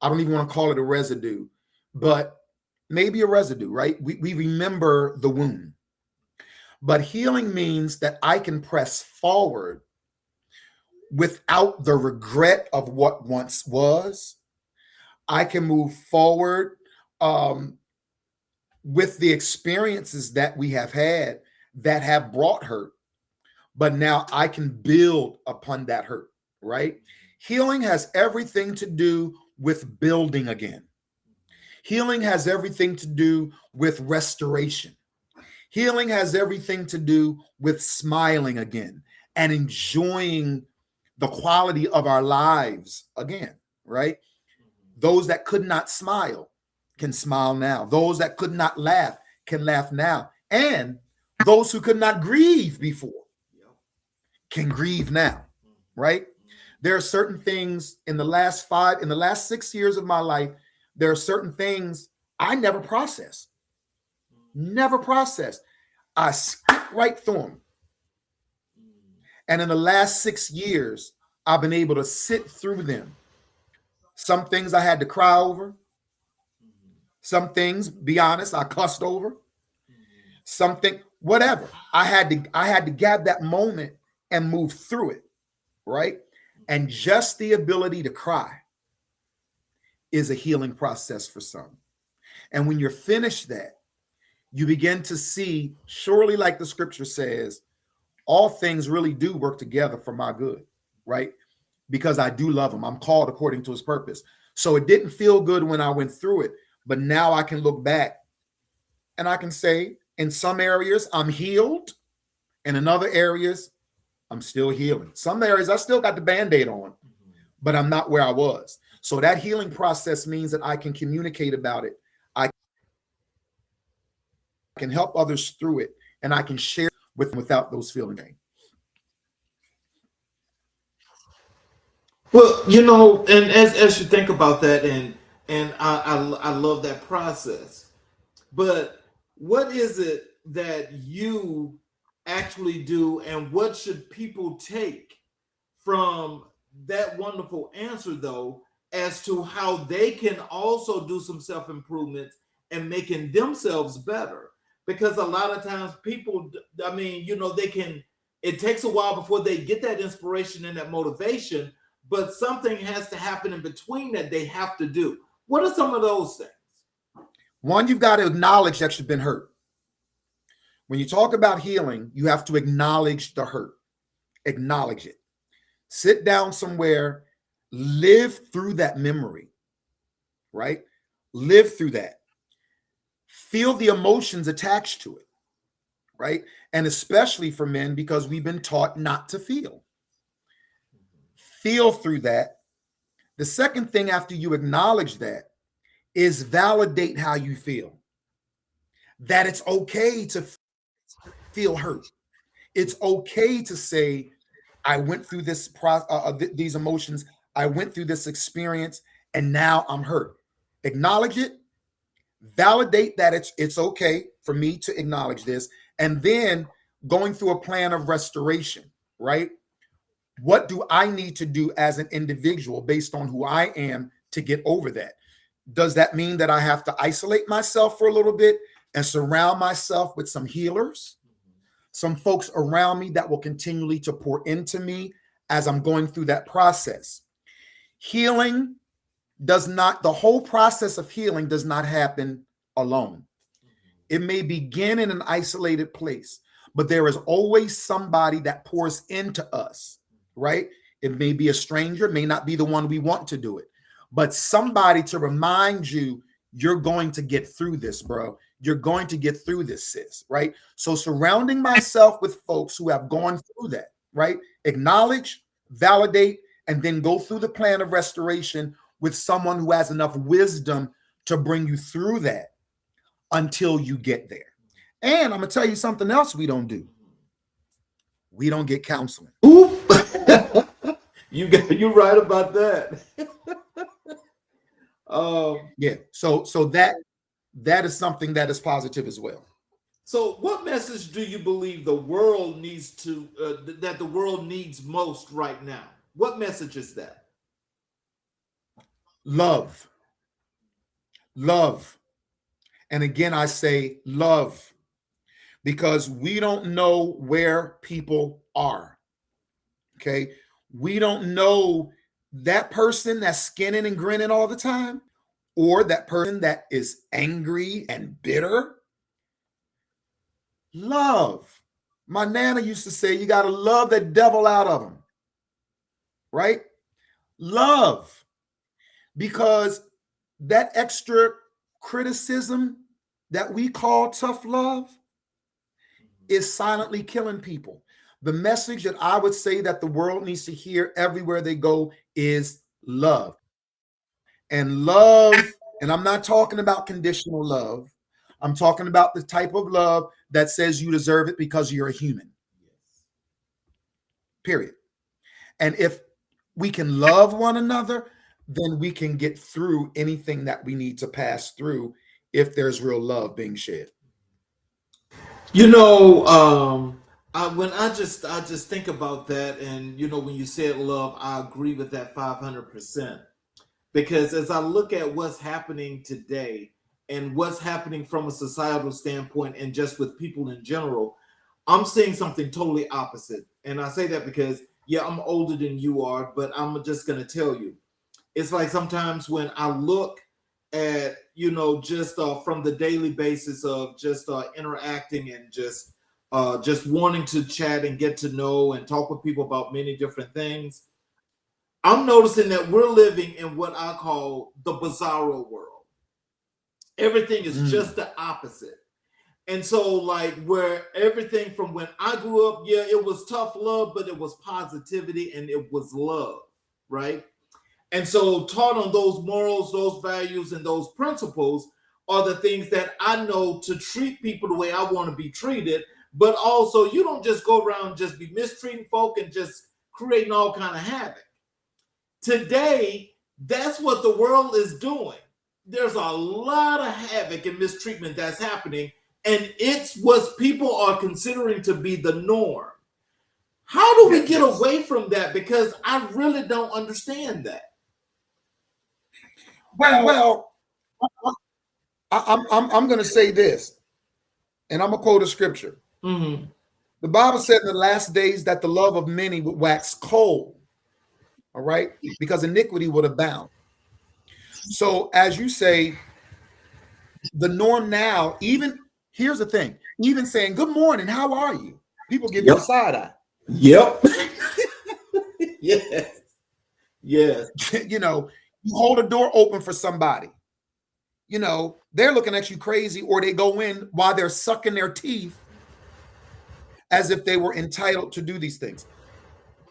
I don't even want to call it a residue, but maybe a residue, right? We remember the wound. But healing means that I can press forward without the regret of what once was. I can move forward with the experiences that we have had that have brought hurt. But now I can build upon that hurt, right? Healing has everything to do with building again. Healing has everything to do with restoration. Healing has everything to do with smiling again and enjoying the quality of our lives again, right? Those that could not smile can smile now. Those that could not laugh can laugh now. And those who could not grieve before can grieve now, right? There are certain things in the last 6 years of my life, there are certain things I never processed. Never processed. I skipped right through them. And in the last 6 years, I've been able to sit through them. Some things I had to cry over. Some things, be honest, I cussed over. Something, whatever. I had to grab that moment and move through it, right? And just the ability to cry is a healing process for some. And when you're finished that, you begin to see, surely like the scripture says, all things really do work together for my good, right? Because I do love him. I'm called according to his purpose. So it didn't feel good when I went through it, but now I can look back and I can say, in some areas I'm healed, and in other areas I'm still healing. Some areas I still got the Band-Aid on, but I'm not where I was. So that healing process means that I can communicate about it. I can help others through it, and I can share with them without those feelings. Well, and as you think about that, and I love that process. But what is it that you actually do, and what should people take from that wonderful answer, though, as to how they can also do some self-improvement and making themselves better? Because a lot of times people, it takes a while before they get that inspiration and that motivation, but something has to happen in between that they have to do. What are some of those things? One, you've got to acknowledge that you've been hurt. When you talk about healing, you have to acknowledge the hurt. Acknowledge it. Sit down somewhere, live through that memory, right? Live through that. Feel the emotions attached to it, right? And especially for men, because we've been taught not to feel. Feel through that. The second thing after you acknowledge that is validate how you feel. That it's okay to feel hurt. It's okay to say, I went through this these emotions. I went through this experience, and now I'm hurt. Acknowledge it. Validate that it's okay for me to acknowledge this, and then going through a plan of restoration, right? What do I need to do as an individual based on who I am to get over that? Does that mean that I have to isolate myself for a little bit and surround myself with some healers, some folks around me that will continually to pour into me as I'm going through that process? Healing the whole process of healing does not happen alone. It may begin in an isolated place, but there is always somebody that pours into us, right? It may be a stranger, it may not be the one we want to do it, but somebody to remind you, you're going to get through this, bro. You're going to get through this, sis, right? So surrounding myself with folks who have gone through that, right? Acknowledge, validate, and then go through the plan of restoration with someone who has enough wisdom to bring you through that until you get there. And I'm going to tell you something else we don't do. We don't get counseling. Oop. You're right about that. Yeah. So that is something that is positive as well. So what message do you believe the world needs to that the world needs most right now? What message is that? Love. Love. And again, I say love, because we don't know where people are. Okay. We don't know that person that's skinning and grinning all the time, or that person that is angry and bitter. Love. My nana used to say, you got to love the devil out of them. Right? Love. Because that extra criticism that we call tough love is silently killing people. The message that I would say that the world needs to hear everywhere they go is love. And love, and I'm not talking about conditional love. I'm talking about the type of love that says you deserve it because you're a human. Period. And if we can love one another, then we can get through anything that we need to pass through if there's real love being shared. You know, when I just think about that, and you know, when you said love, I agree with that 500%. Because as I look at what's happening today and what's happening from a societal standpoint and just with people in general, I'm seeing something totally opposite. And I say that because, yeah, I'm older than you are, but I'm just going to tell you, it's like sometimes when I look at, you know, just from the daily basis of just interacting and just wanting to chat and get to know and talk with people about many different things, I'm noticing that we're living in what I call the bizarro world. Everything is just the opposite. And so, like, where everything from when I grew up, yeah, it was tough love, but it was positivity and it was love, right? And so, taught on those morals, those values, and those principles are the things that I know to treat people the way I want to be treated. But also, you don't just go around just be mistreating folk and just creating all kind of havoc. Today, that's what the world is doing. There's a lot of havoc and mistreatment that's happening, and it's what people are considering to be the norm. How do we get away from that? Because I really don't understand that. Well, I'm going to say this, and I'm going to quote a scripture. Mm-hmm. The Bible said in the last days that the love of many would wax cold. All right, because iniquity would abound. So, as you say, the norm now, even here's the thing, even saying good morning, how are you? People give you a side eye. Yep. Yes. Yes. You know, you hold a door open for somebody. You know, they're looking at you crazy, or they go in while they're sucking their teeth as if they were entitled to do these things.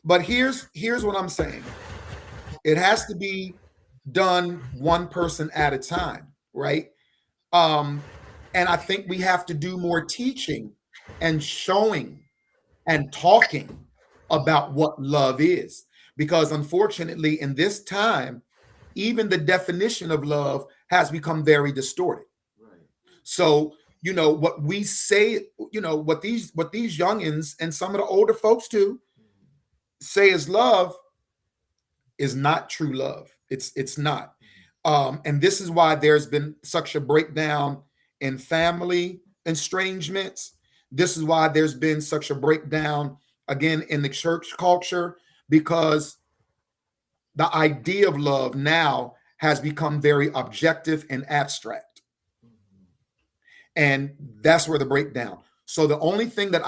But here's what I'm saying. It has to be done one person at a time, right? And I think we have to do more teaching and showing and talking about what love is. Because unfortunately, in this time, even the definition of love has become very distorted. Right. So, you know, what we say, you know, what these youngins and some of the older folks too say is love is not true love. It's not. And this is why there's been such a breakdown in family estrangements. This is why there's been such a breakdown again in the church culture, because the idea of love now has become very objective and abstract. And that's where the breakdown. So the only thing that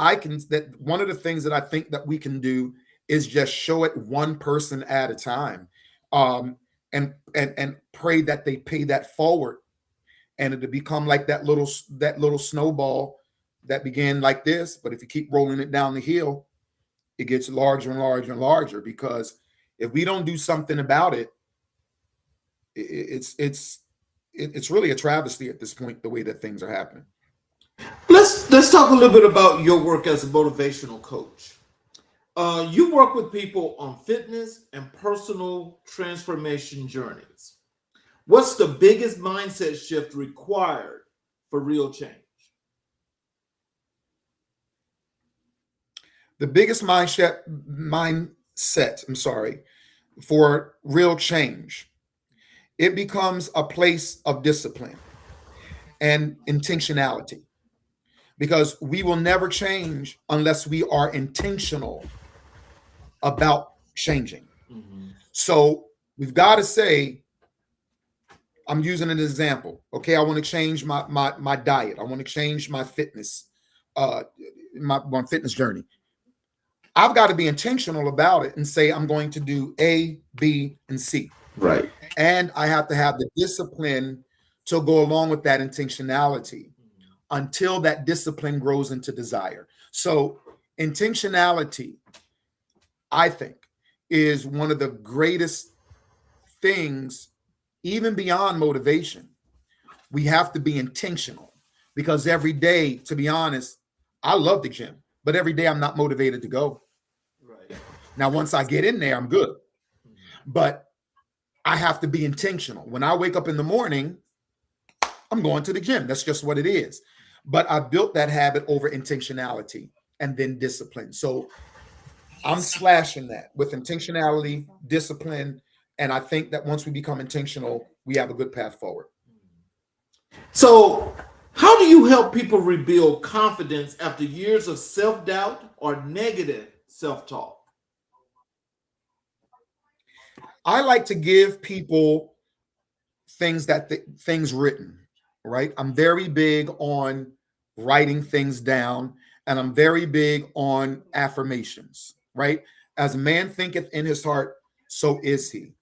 one of the things that I think that we can do is just show it one person at a time. And and pray that they pay that forward, and it'll become like that little snowball that began like this. But if you keep rolling it down the hill, it gets larger and larger and larger, because if we don't do something about it, it's really a travesty at this point, the way that things are happening. Let's talk a little bit about your work as a motivational coach. You work with people on fitness and personal transformation journeys. What's the biggest mindset shift required for real change? The biggest mindset, for real change, it becomes a place of discipline and intentionality, because we will never change unless we are intentional about changing. Mm-hmm. So we've got to say, I'm using an example. Okay, I want to change my diet. I want to change my fitness, my fitness journey. I've got to be intentional about it and say, I'm going to do A, B, and C. Right. And I have to have the discipline to go along with that intentionality until that discipline grows into desire. So intentionality, I think, is one of the greatest things, even beyond motivation. We have to be intentional, because every day, to be honest, I love the gym, but every day I'm not motivated to go. Right. Now, once I get in there, I'm good. But I have to be intentional. When I wake up in the morning, I'm going to the gym. That's just what it is. But I built that habit over intentionality and then discipline. So I'm slashing that with intentionality, discipline. And I think that once we become intentional, we have a good path forward. So, how do you help people rebuild confidence after years of self-doubt or negative self-talk? I like to give people things written, right? I'm very big on writing things down, and I'm very big on affirmations, right? As a man thinketh in his heart, so is he.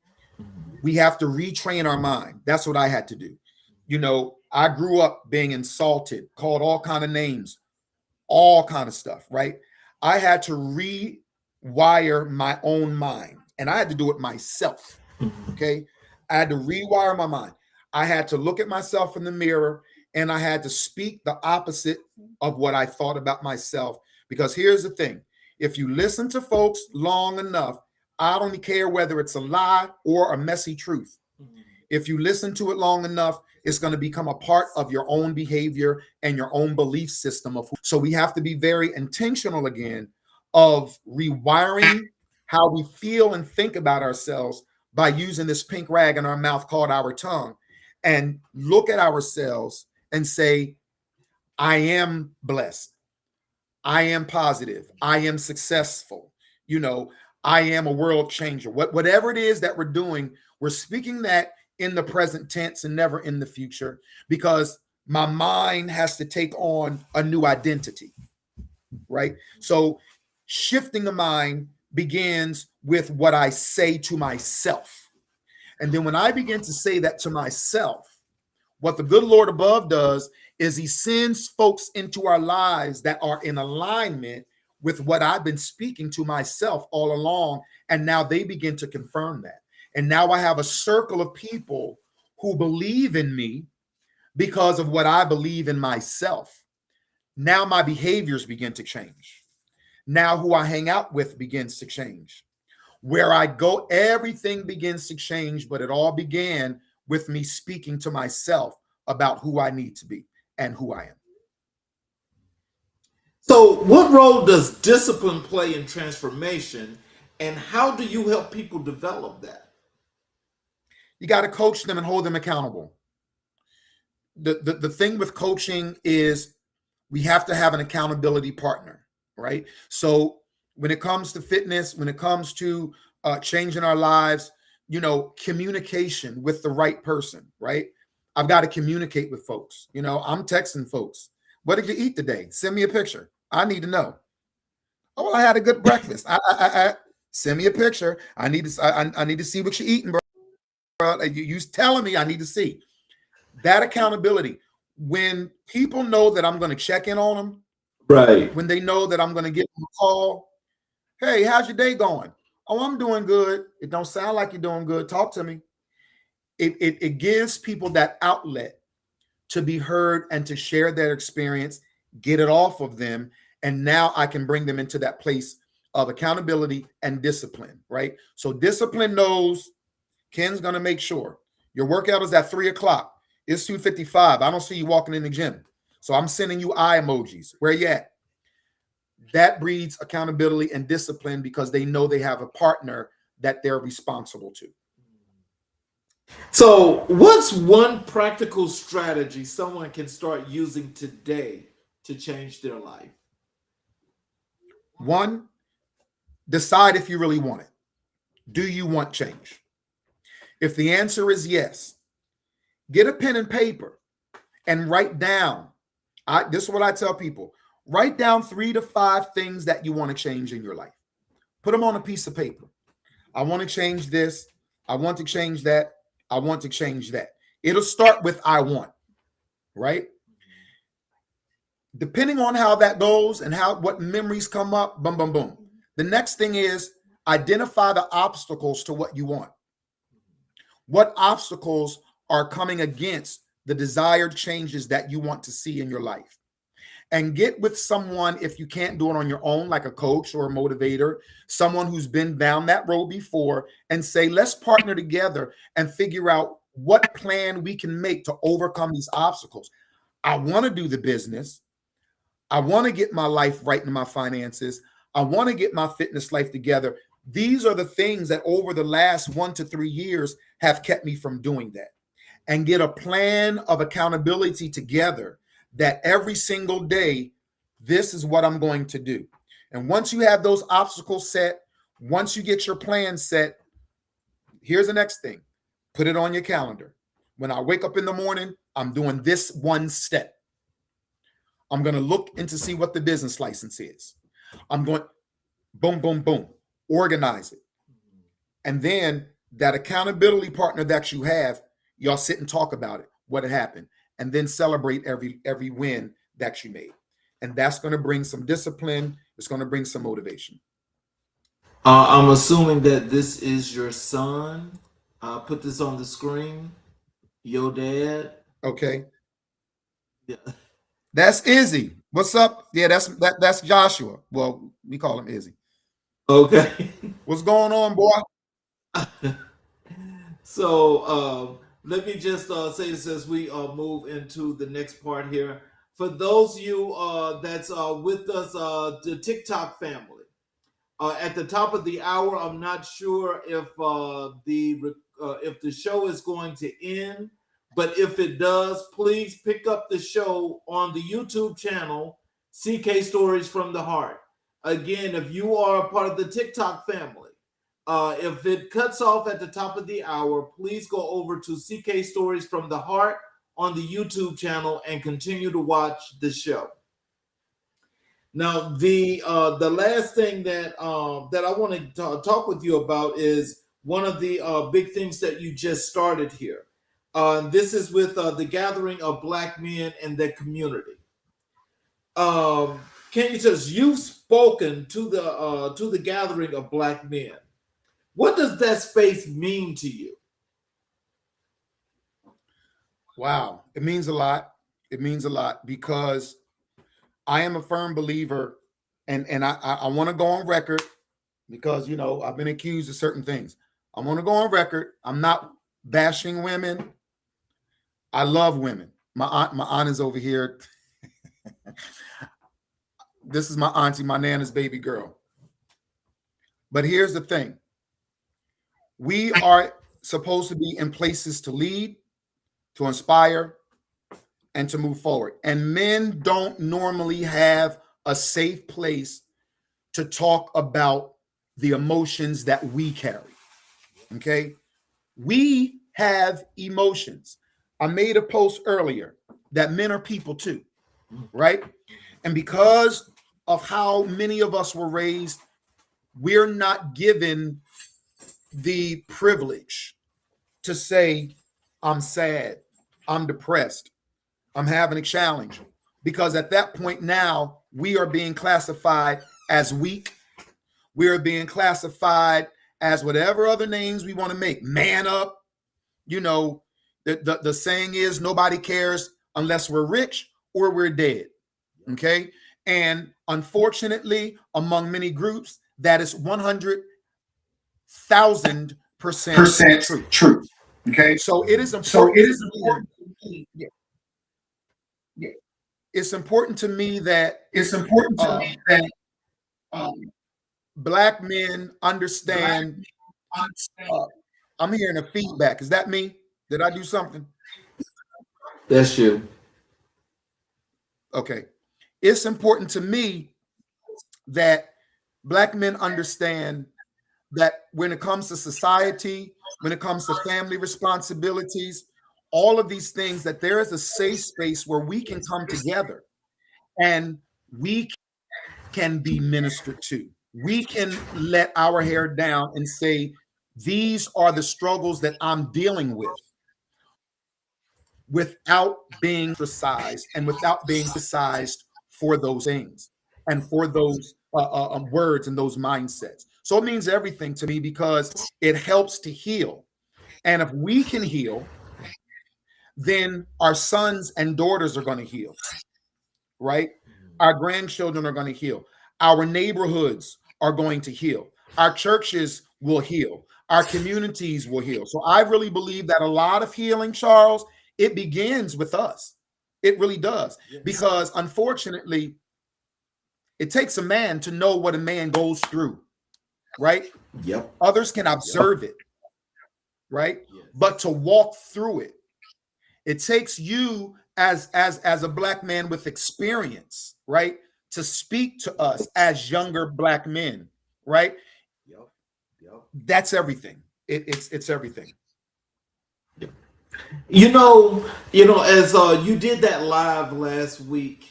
We have to retrain our mind. That's what I had to do. You know, I grew up being insulted, called all kind of names, all kind of stuff, right? I had to rewire my own mind, and I had to do it myself. Okay. I had to rewire my mind. I had to look at myself in the mirror, and I had to speak the opposite of what I thought about myself. Because here's the thing. If you listen to folks long enough, I don't care whether it's a lie or a messy truth. If you listen to it long enough, it's going to become a part of your own behavior and your own belief system. So we have to be very intentional again of rewiring how we feel and think about ourselves by using this pink rag in our mouth called our tongue, and look at ourselves and say, I am blessed. I am positive. I am successful. You know, I am a world changer. Whatever it is that we're doing, we're speaking that in the present tense and never in the future, because my mind has to take on a new identity, right? So shifting the mind begins with what I say to myself. And then when I begin to say that to myself, what the good Lord above does is he sends folks into our lives that are in alignment with what I've been speaking to myself all along. And now they begin to confirm that. And now I have a circle of people who believe in me because of what I believe in myself. Now my behaviors begin to change. Now who I hang out with begins to change. Where I go, everything begins to change, but it all began with me speaking to myself about who I need to be and who I am. So, what role does discipline play in transformation, and how do you help people develop that? You got to coach them and hold them accountable. The thing with coaching is we have to have an accountability partner, right? So when it comes to fitness, when it comes to changing our lives, you know, communication with the right person, right? I've got to communicate with folks. You know, I'm texting folks. What did you eat today? Send me a picture. I need to know. Oh, well, I had a good breakfast. I send me a picture. I need to see what you're eating, bro. You telling me I need to see that accountability. When people know that I'm going to check in on them, Right. when they know that I'm going to give them a call, hey, how's your day going? Oh, I'm doing good. It don't sound like you're doing good. Talk to me. It gives people that outlet to be heard and to share their experience, get it off of them. And now I can bring them into that place of accountability and discipline, right? So discipline knows Ken's going to make sure your workout is at 3:00. It's 2:55. I don't see you walking in the gym. So I'm sending you eye emojis. Where you at? That breeds accountability and discipline because they know they have a partner that they're responsible to. So, what's one practical strategy someone can start using today to change their life? One, decide if you really want it. Do you want change? If the answer is yes, get a pen and paper and write down. This is what I tell people. Write down 3 to 5 things that you want to change in your life. Put them on a piece of paper. I want to change this. I want to change that. I want to change that. It'll start with I want, right? Depending on how that goes and what memories come up, boom, boom, boom. The next thing is identify the obstacles to what you want. What obstacles are coming against the desired changes that you want to see in your life? And get with someone, if you can't do it on your own, like a coach or a motivator, someone who's been down that road before, and say, let's partner together and figure out what plan we can make to overcome these obstacles. I want to do the business. I want to get my life right in my finances. I want to get my fitness life together. These are the things that over the last 1 to 3 years have kept me from doing that. And get a plan of accountability together that every single day, this is what I'm going to do. And once you have those obstacles set, once you get your plan set, here's the next thing. Put it on your calendar. When I wake up in the morning, I'm doing this one step. I'm going to look and to see what the business license is. I'm going boom, boom, boom, organize it. And then that accountability partner that you have, y'all sit and talk about it, what had happened, and then celebrate every win that you made. And that's going to bring some discipline. It's going to bring some motivation. I'm assuming that this is your son. Put this on the screen. Your dad. Okay. Yeah. That's Izzy. What's up? Yeah, that's Joshua. Well, we call him Izzy. Okay. What's going on, boy? So let me just say this as we move into the next part here. For those of you that's with us, the TikTok family, at the top of the hour, I'm not sure if the show is going to end, but if it does, please pick up the show on the YouTube channel, CK Stories from the Heart. Again, if you are a part of the TikTok family, if it cuts off at the top of the hour, please go over to CK Stories from the Heart on the YouTube channel and continue to watch the show. Now, the last thing that I want to talk with you about is one of the big things that you just started here. This is with the gathering of Black men in the community. Can you just, you've spoken to the gathering of Black men. What does that space mean to you? Wow, it means a lot. It means a lot because I am a firm believer, and I want to go on record because, you know, I've been accused of certain things. I want to go on record. I'm not bashing women. I love women. My aunt is over here. This is my auntie, my Nana's baby girl. But here's the thing. We are supposed to be in places to lead, to inspire, and to move forward. And men don't normally have a safe place to talk about the emotions that we carry. Okay? We have emotions. I made a post earlier that men are people too, right? And because of how many of us were raised, we're not given the privilege to say, I'm sad, I'm depressed, I'm having a challenge. Because at that point now, we are being classified as weak. We are being classified as whatever other names we want to make. Man up. You know, the saying is nobody cares unless we're rich or we're dead. Okay. And unfortunately, among many groups, that is 100,000% true. Okay. So it is important. Yeah. Yeah. It's important to me that Black men understand. I'm hearing a feedback. Is that me? Did I do something? That's you. Okay. It's important to me that Black men understand that when it comes to society, when it comes to family responsibilities, all of these things, that there is a safe space where we can come together and we can be ministered to. We can let our hair down and say, these are the struggles that I'm dealing with, without being ostracized and without being criticized for those things and for those words and those mindsets. So it means everything to me because it helps to heal. And if we can heal, then our sons and daughters are going to heal, right? Our grandchildren are going to heal. Our neighborhoods are going to heal. Our churches will heal. Our communities will heal. So I really believe that a lot of healing, Charles, it begins with us. It really does. Yes. Because unfortunately, it takes a man to know what a man goes through, right? Yep. Others can observe it, right? Yes. But to walk through it, it takes you as a Black man with experience, right, to speak to us as younger Black men, right? Yep. That's everything. It's everything. Yep. As you did that live last week,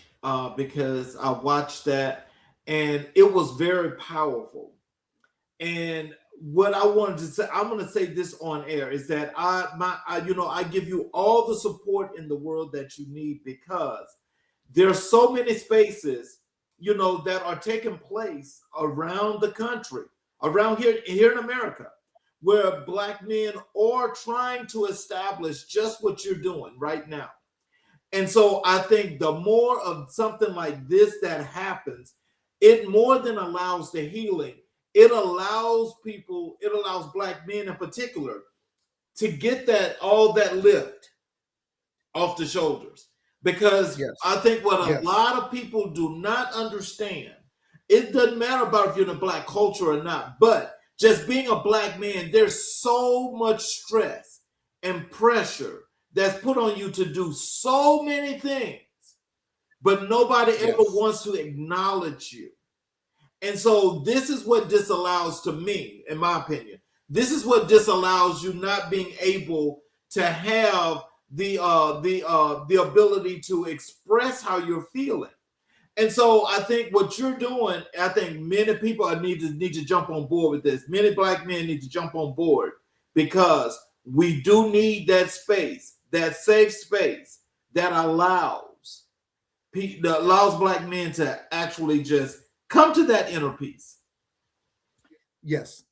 because I watched that and it was very powerful. And what I wanted to say, I'm going to say this on air, is that I give you all the support in the world that you need, because there's so many spaces, that are taking place around the country, around here in America, where Black men are trying to establish just what you're doing right now. And so I think the more of something like this that happens, it more than allows the healing. It allows Black men in particular to get all that lift off the shoulders. Because yes. I think what a lot of people do not understand, it doesn't matter about if you're in a Black culture or not, but just being a Black man, there's so much stress and pressure that's put on you to do so many things, but nobody ever wants to acknowledge you. And so this is what disallows, to me, in my opinion, this is what disallows you not being able to have the ability to express how you're feeling. And so I think what you're doing, I think many people need to jump on board with this. Many Black men need to jump on board, because we do need that space, that safe space that allows Black men to actually just come to that inner peace. Yes.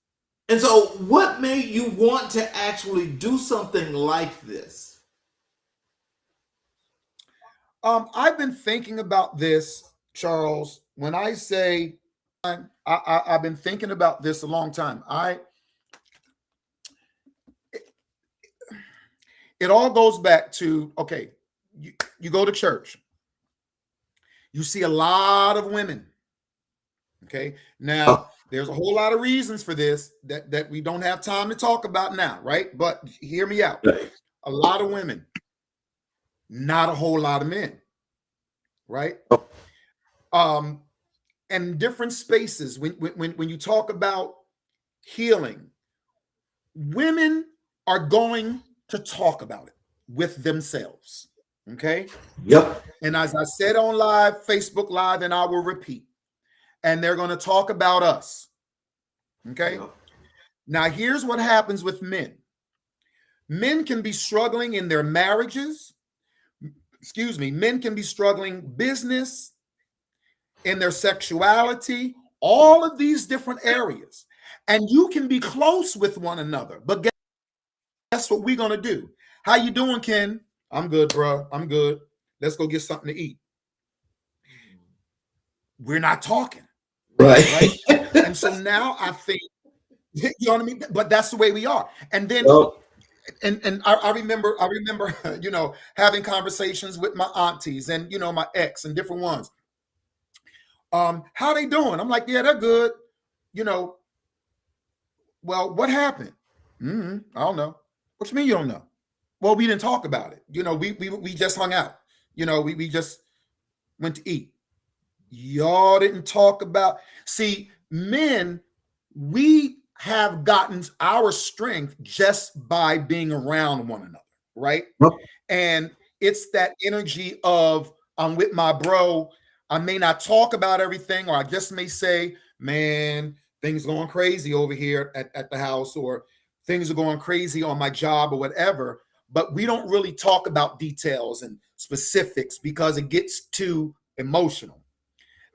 And so what made you want to actually do something like this? I've been thinking about this, Charles. When I say I've been thinking about this a long time. It all goes back to, okay, you go to church. You see a lot of women. Okay. Now, there's a whole lot of reasons for this that we don't have time to talk about now, right? But hear me out. Right. A lot of women, not a whole lot of men, right? And different spaces, when you talk about healing, women are going to talk about it with themselves. Okay. Yep. And as I said on live, Facebook Live, and I will repeat, and they're going to talk about us. Okay. Yep. Now, here's what happens with men. Men can be struggling in their marriages. Excuse me. Men can be struggling business, in their sexuality, all of these different areas. And you can be close with one another. But guess what we're going to do? How you doing, Ken? I'm good, bro. I'm good. Let's go get something to eat. We're not talking. Right. And so now I think, you know what I mean? But that's the way we are. And then, and I remember, you know, having conversations with my aunties and, you know, my ex and different ones. How they doing? I'm like, yeah, they're good. You know, well, what happened? I don't know. What you mean you don't know? Well, we didn't talk about it. You know, we just hung out. You know, we just went to eat. Y'all didn't talk about. See, men, we have gotten our strength just by being around one another, right? And it's that energy of I'm with my bro. I may not talk about everything, or I just may say, man, things are going crazy over here at the house, or things are going crazy on my job or whatever. But we don't really talk about details and specifics because it gets too emotional.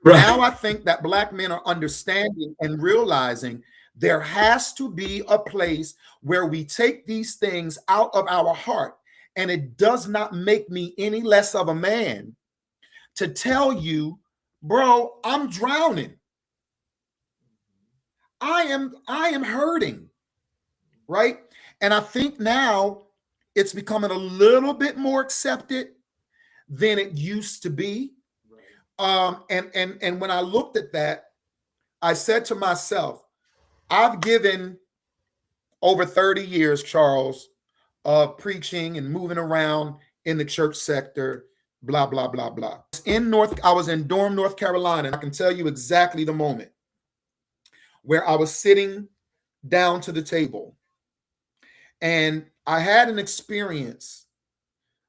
Right. Now I think that Black men are understanding and realizing there has to be a place where we take these things out of our heart. And it does not make me any less of a man to tell you, bro, I'm drowning. I am hurting, right? And I think now it's becoming a little bit more accepted than it used to be. And when I looked at that, I said to myself, I've given over 30 years, Charles, of preaching and moving around in the church sector, blah, blah, blah, blah. I was in Durham, North Carolina, and I can tell you exactly the moment where I was sitting down to the table. And I had an experience,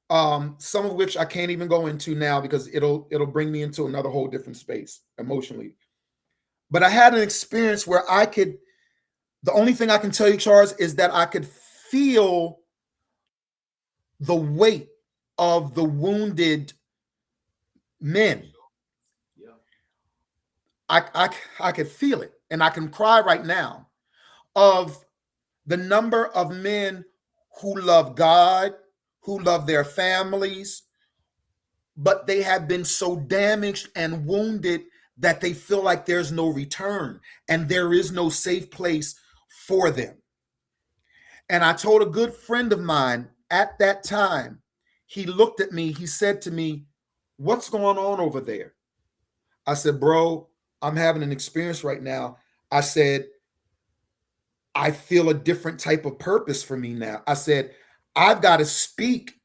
some of which I can't even go into now because it'll bring me into another whole different space emotionally. But I had an experience where the only thing I can tell you, Charles, is that I could feel the weight of the wounded men. Yeah. I could feel it, and I can cry right now of the number of men who love God, who love their families, but they have been so damaged and wounded that they feel like there's no return and there is no safe place for them. And I told a good friend of mine at that time, he looked at me, he said to me, what's going on over there? I said, bro, I'm having an experience right now. I said, I feel a different type of purpose for me now. I said, I've got to speak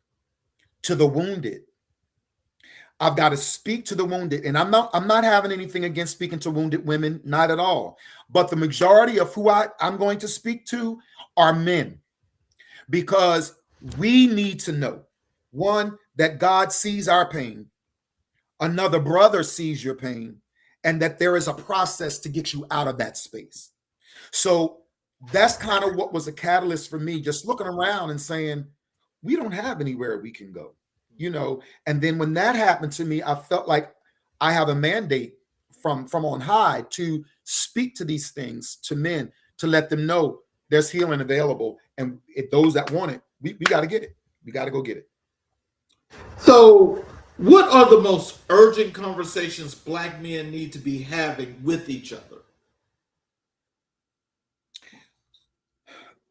to the wounded. I've got to speak to the wounded. And I'm not having anything against speaking to wounded women, not at all. But the majority of who I'm going to speak to are men, because we need to know, one, that God sees our pain, another brother sees your pain, and that there is a process to get you out of that space. So that's kind of what was a catalyst for me, just looking around and saying, we don't have anywhere we can go, you know. And then when that happened to me, I felt like I have a mandate from on high to speak to these things to men, to let them know there's healing available. And if those that want it, we got to get it. We got to go get it. So what are the most urgent conversations Black men need to be having with each other?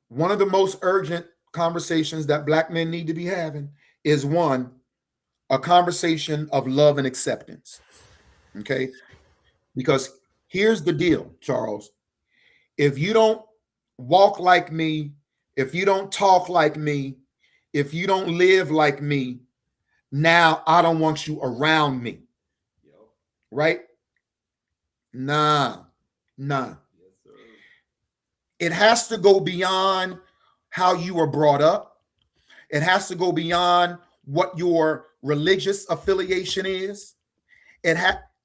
One of the most urgent conversations that Black men need to be having is, one, a conversation of love and acceptance. Okay? Because here's the deal, Charles. If you don't walk like me, if you don't talk like me, if you don't live like me, now I don't want you around me. Right? Nah. It has to go beyond how you were brought up. It has to go beyond what your religious affiliation is.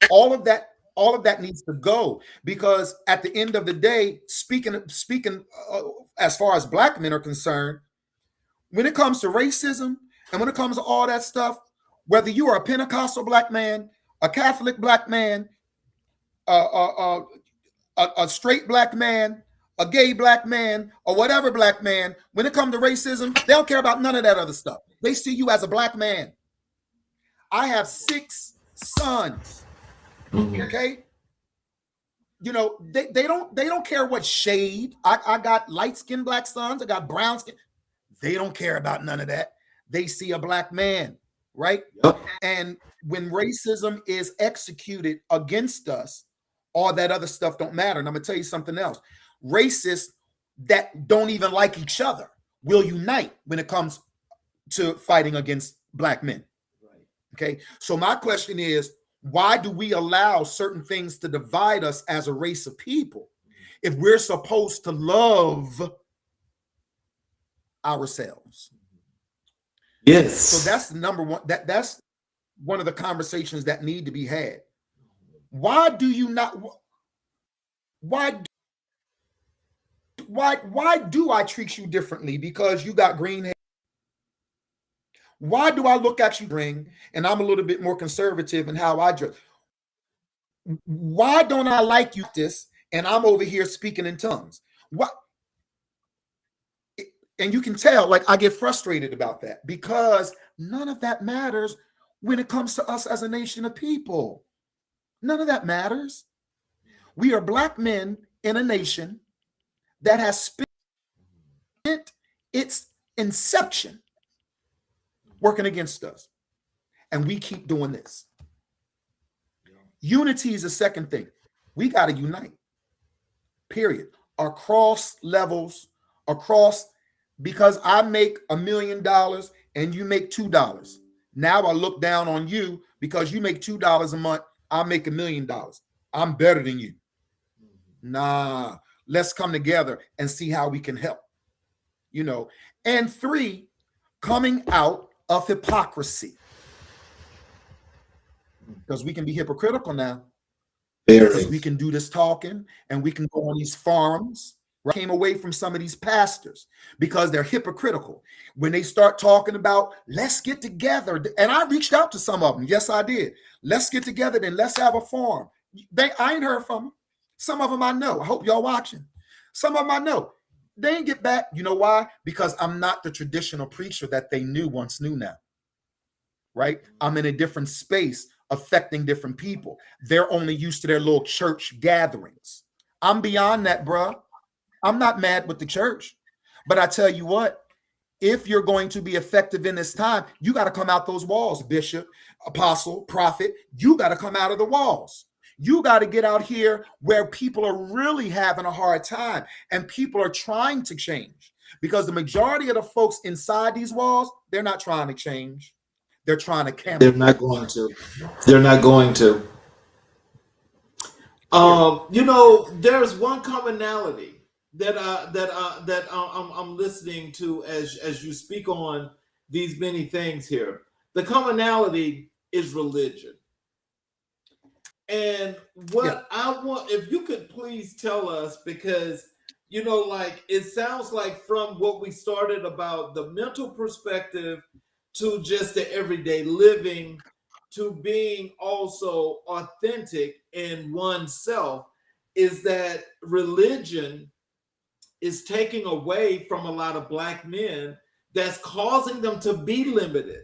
All of that needs to go, because at the end of the day, speaking as far as Black men are concerned, when it comes to racism and when it comes to all that stuff, whether you are a Pentecostal black man, a Catholic black man, a straight black man, a gay black man, or whatever black man, when it comes to racism, they don't care about none of that other stuff. They see you as a black man. I have 6 sons. Okay. You know, they don't care what shade. I got light-skinned black sons, I got brown skin. They don't care about none of that. They see a black man, right? Yep. And when racism is executed against us, all that other stuff don't matter. And I'm gonna tell you something else. Racists that don't even like each other will unite when it comes to fighting against black men. Right. Okay. So my question is, why do we allow certain things to divide us as a race of people if we're supposed to love ourselves? Yes. So that's the number one. That's one of the conversations that need to be had. Why do you not? Why do I treat you differently because you got green hair? Why do I look at you ring and I'm a little bit more conservative in how I dress? Why don't I like you this and I'm over here speaking in tongues? What? And you can tell, like, I get frustrated about that because none of that matters when it comes to us as a nation of people. None of that matters. We are black men in a nation that has spent its inception working against us. And we keep doing this. Unity is the second thing. We got to unite, period. Across levels, because I make $1 million and you make $2. Now I look down on you because you make $2 a month. I make $1 million. I'm better than you. Nah, let's come together and see how we can help. You know, and 3, coming out of hypocrisy. Because we can be hypocritical now. Because we can do this talking and we can go on these forums. I came away from some of these pastors because they're hypocritical. When they start talking about, let's get together. And I reached out to some of them. Yes, I did. Let's get together, then let's have a forum. I ain't heard from them. Some of them I know. I hope y'all watching. Some of them I know. They ain't get back. You know why? Because I'm not the traditional preacher that they once knew now. Right? I'm in a different space affecting different people. They're only used to their little church gatherings. I'm beyond that, bruh. I'm not mad with the church, but I tell you what, if you're going to be effective in this time, you got to come out those walls, bishop, apostle, prophet. You got to come out of the walls. You got to get out here where people are really having a hard time and people are trying to change, because the majority of the folks inside these walls, they're not trying to change. They're trying to camouflage. They're not going to. They're not going to. You know, there's one commonality that I'm listening to as you speak on these many things here. The commonality is religion. And what I want, if you could please tell us, because, you know, like, it sounds like from what we started about the mental perspective to just the everyday living to being also authentic in oneself, is that religion is taking away from a lot of black men that's causing them to be limited.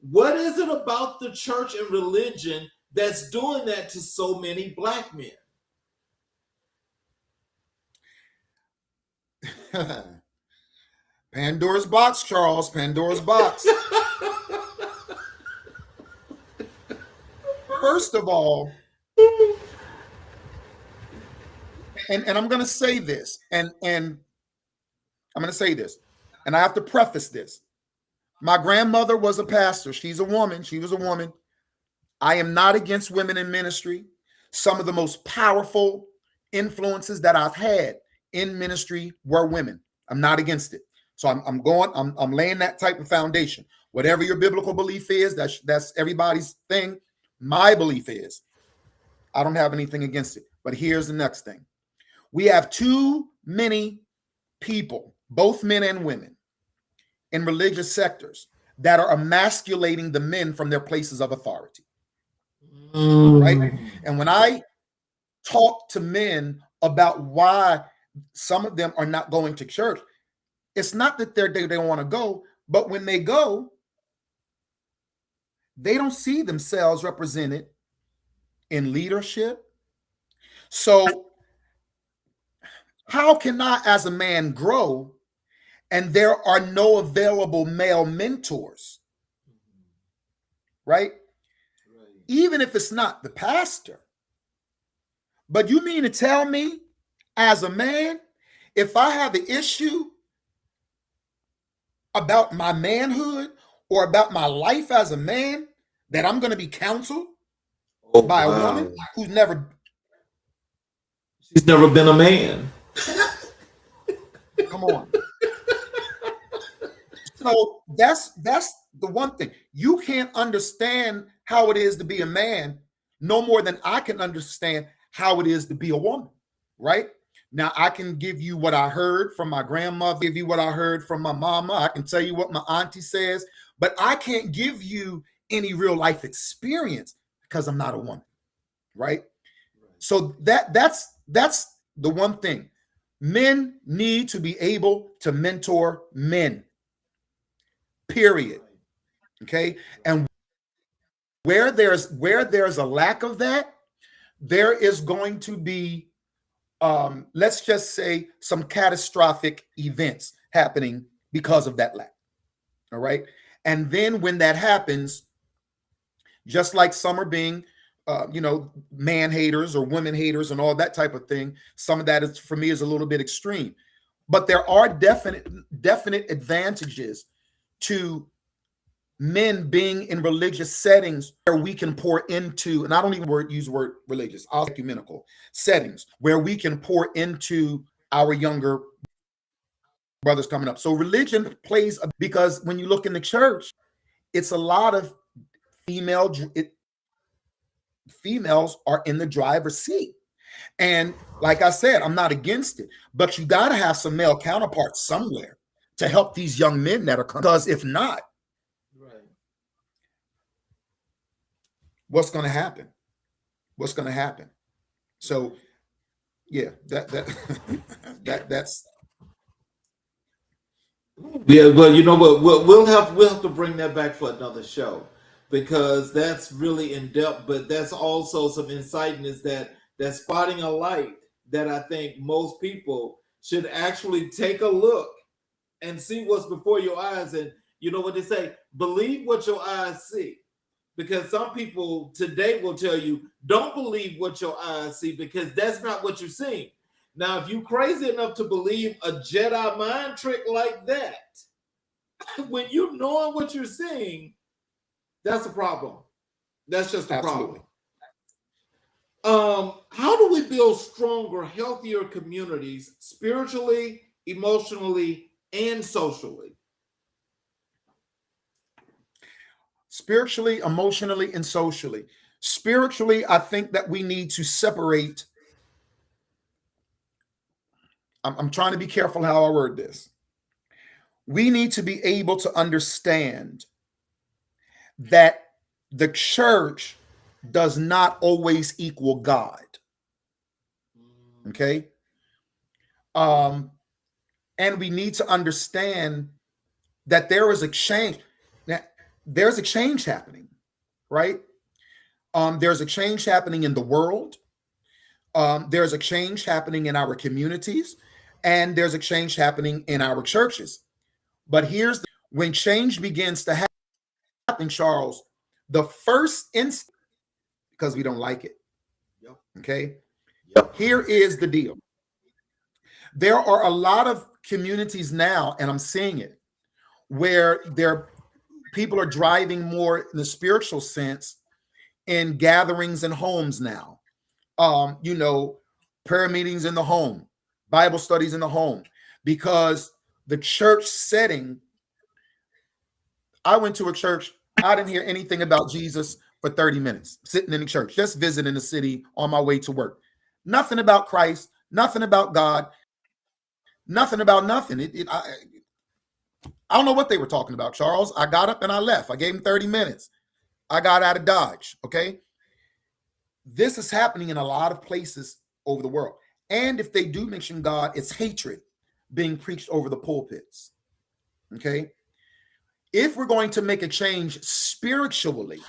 What is it about the church and religion that's doing that to so many black men? Pandora's box, Charles. Pandora's box. First of all, and I'm going to say this, and I'm going to say this, and I have to preface this. My grandmother was a pastor. She's a woman. She was a woman. I am not against women in ministry. Some of the most powerful influences that I've had in ministry were women. I'm not against it. So I'm laying that type of foundation. Whatever your biblical belief is, that's everybody's thing. My belief is I don't have anything against it. But here's the next thing. We have too many people, both men and women, in religious sectors that are emasculating the men from their places of authority. Right? And when I talk to men about why some of them are not going to church, it's not that they don't want to go, but when they go, they don't see themselves represented in leadership. So how can I, as a man, grow and there are no available male mentors? Right? Even if it's not the pastor. But you mean to tell me, as a man, if I have an issue about my manhood or about my life as a man, that I'm going to be counseled by a woman who's she's never been a man. Come on. So that's the one thing. You can't understand how it is to be a man no more than I can understand how it is to be a woman, right? Now, I can give you what I heard from my grandmother, give you what I heard from my mama. I can tell you what my auntie says, but I can't give you any real life experience because I'm not a woman, right? So that's the one thing. Men need to be able to mentor men, period. Okay. And where there's a lack of that, there is going to be, let's just say, some catastrophic events happening because of that lack. All right. And then when that happens, just like some are being, man haters or women haters and all that type of thing, some of that is, for me, is a little bit extreme. But there are definite advantages to men being in religious settings where we can pour into, and I don't even use the word religious, I'll ecumenical settings where we can pour into our younger brothers coming up. So religion plays, because when you look in the church, it's a lot of females are in the driver's seat. And like I said, I'm not against it, but you got to have some male counterparts somewhere to help these young men that are coming. Because if not, what's going to happen? What's going to happen? So, yeah, that's yeah. But you know what? We'll have to bring that back for another show, because that's really in depth. But that's also some insight, is that spotting a light that I think most people should actually take a look and see what's before your eyes. And you know what they say? Believe what your eyes see. Because some people today will tell you, don't believe what your eyes see, because that's not what you're seeing. Now, if you're crazy enough to believe a Jedi mind trick like that, when you knowing what you're seeing, that's a problem. That's just a problem. How do we build stronger, healthier communities spiritually, emotionally, and socially? Spiritually, emotionally, and socially. Spiritually, I think that we need to separate. I'm trying to be careful how I word this. We need to be able to understand that the church does not always equal God. Okay? And we need to understand that there is a change. Now, there's a change happening, right? There's a change happening in the world. There's a change happening in our communities, and there's a change happening in our churches. But when change begins to happen, Charles, the first instant, because we don't like it. Okay. Here is the deal. There are a lot of communities now, and I'm seeing it, where people are driving more in the spiritual sense in gatherings and homes now. Prayer meetings in the home, Bible studies in the home, because the church setting. I went to a church, I didn't hear anything about Jesus for 30 minutes, sitting in the church, just visiting the city on my way to work. Nothing about Christ, nothing about God, nothing about nothing. I don't know what they were talking about, Charles. I got up and I left. I gave them 30 minutes. I got out of Dodge. Okay. This is happening in a lot of places over the world. And if they do mention God, it's hatred being preached over the pulpits. Okay. If we're going to make a change spiritually,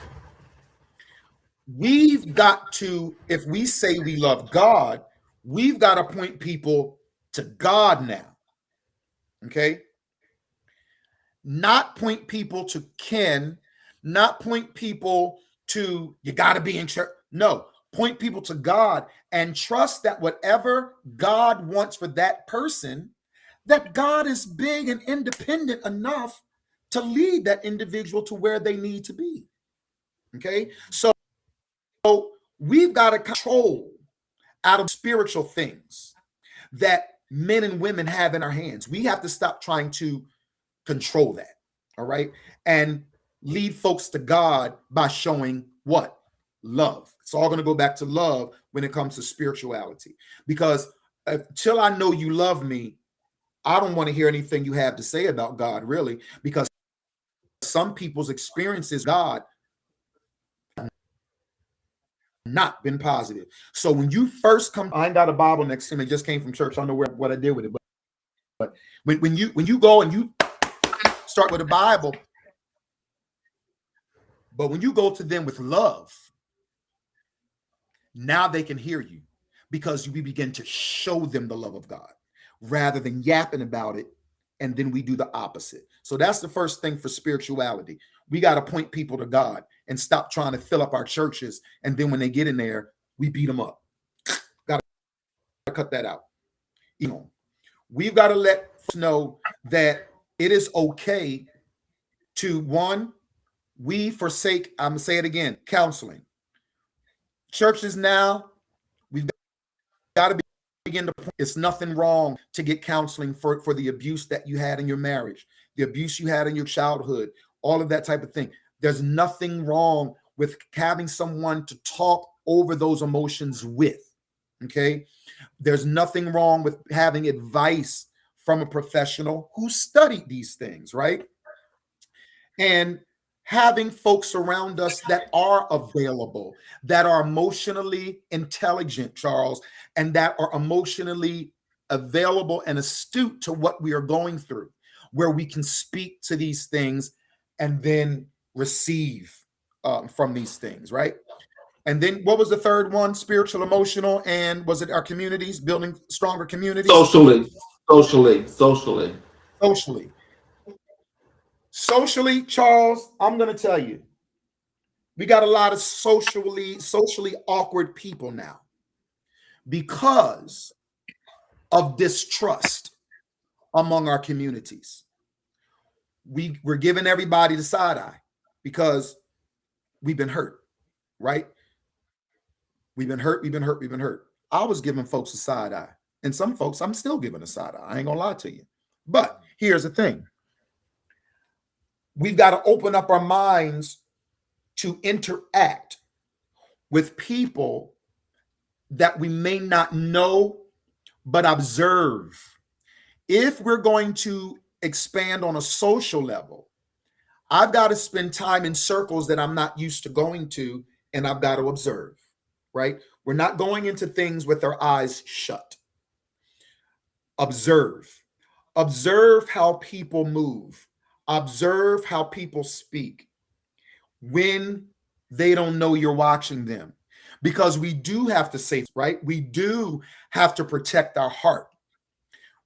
we've got to, if we say we love God, we've got to point people to God now. Okay. Not point people to Ken, not point people to, you got to be in church. No, point people to God and trust that whatever God wants for that person, that God is big and independent enough to lead that individual to where they need to be. Okay. So we've got to control out of spiritual things that men and women have in our hands. We have to stop trying to control that. All right. And lead folks to God by showing what? Love. It's all going to go back to love when it comes to spirituality, because until I know you love me, I don't want to hear anything you have to say about God, really, because some people's experiences God not been positive. So when you first come, I ain't got a Bible next to me, it just came from church. I don't know what I did with it, but when you go and you start with the Bible, but when you go to them with love, now they can hear you, because we begin to show them the love of God rather than yapping about it. And then we do the opposite. So that's the first thing for spirituality. We got to point people to God and stop trying to fill up our churches. And then when they get in there, we beat them up. Got to cut that out. You know, we've got to let folks know that it is okay to, one, we forsake, I'm going to say it again, counseling. Churches now, we've got to begin to, it's nothing wrong to get counseling for the abuse that you had in your marriage, the abuse you had in your childhood, all of that type of thing. There's nothing wrong with having someone to talk over those emotions with. Okay. There's nothing wrong with having advice from a professional who studied these things, right? And having folks around us that are available, that are emotionally intelligent, Charles, and that are emotionally available and astute to what we are going through, where we can speak to these things and then receive from these things, right? And then what was the third one? Spiritual, emotional, and was it our communities, building stronger communities? Socially, Charles, I'm going to tell you, we got a lot of socially awkward people now because of distrust among our communities. We're giving everybody the side eye because we've been hurt, right? We've been hurt. I was giving folks a side eye, and some folks I'm still giving a side eye. I ain't gonna lie to you. But here's the thing. We've got to open up our minds to interact with people that we may not know, but observe. If we're going to expand on a social level, I've got to spend time in circles that I'm not used to going to, and I've got to observe, right? We're not going into things with our eyes shut. Observe. Observe how people move. Observe how people speak when they don't know you're watching them. Because we do have to say, right? We do have to protect our heart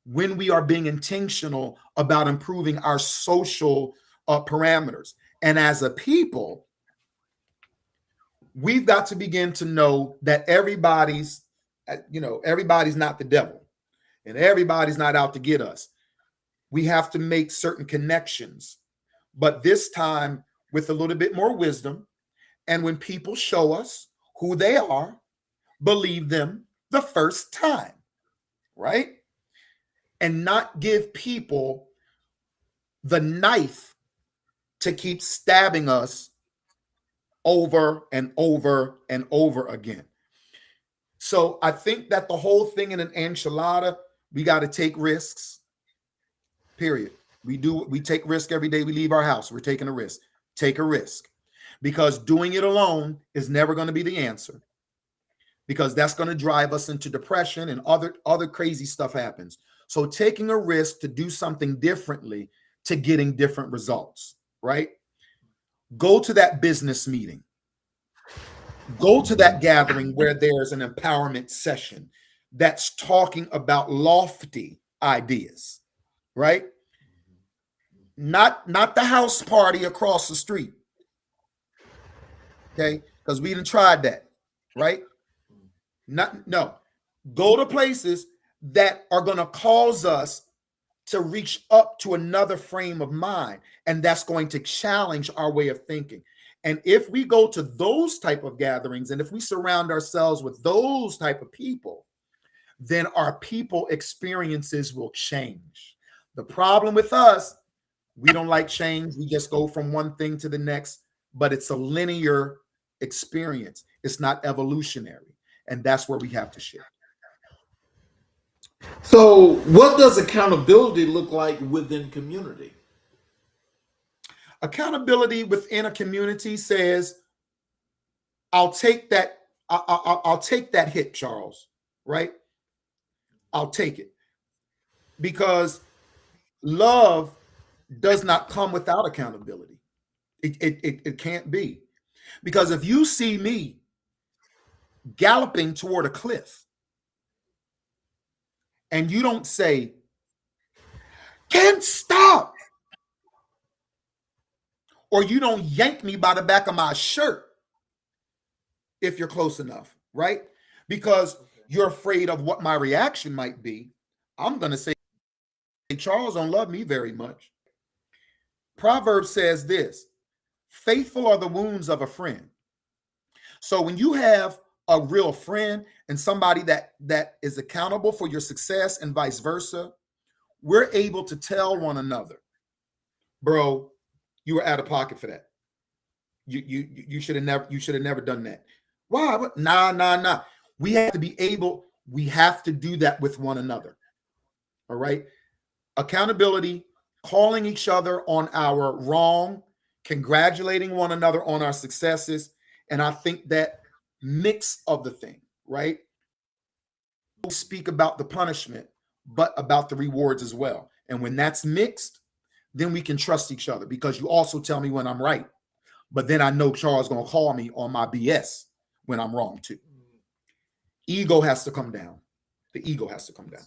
when we are being intentional about improving our social parameters. And as a people, we've got to begin to know that everybody's not the devil and everybody's not out to get us. We have to make certain connections, but this time with a little bit more wisdom. And when people show us who they are, believe them the first time, right? And not give people the knife to keep stabbing us over and over and over again. So I think that the whole thing in an enchilada, we got to take risks, period. We take risk every day we leave our house. We're taking a risk. Take a risk, because doing it alone is never going to be the answer, because that's going to drive us into depression and other crazy stuff happens. So taking a risk to do something differently to getting different results, right? Go to that business meeting. Go to that gathering where there's an empowerment session that's talking about lofty ideas, right? Not the house party across the street. Okay? Because we done tried that, right? No. Go to places that are going to cause us to reach up to another frame of mind, and that's going to challenge our way of thinking. And if we go to those type of gatherings, and if we surround ourselves with those type of people, then our people experiences will change. The problem with us, we don't like change. We just go from one thing to the next, but it's a linear experience. It's not evolutionary. And that's where we have to shift. So, what does accountability look like within community? Accountability within a community says, I'll take that. I'll take that hit, Charles, right? I'll take it, because love does not come without accountability. It can't be, because if you see me galloping toward a cliff and you don't say, can't stop, or you don't yank me by the back of my shirt if you're close enough, right? Because you're afraid of what my reaction might be, I'm going to say, Charles don't love me very much. Proverbs says this: faithful are the wounds of a friend. So when you have a real friend and somebody that is accountable for your success and vice versa, we're able to tell one another, bro, you were out of pocket for that. You should have never done that. Why? Nah. We have to do that with one another. All right. Accountability, calling each other on our wrong, congratulating one another on our successes. And I think that mix of the thing, right? We speak about the punishment, but about the rewards as well. And when that's mixed, then we can trust each other, because you also tell me when I'm right. But then I know Charles going to call me on my BS when I'm wrong too. Ego has to come down. The ego has to come down.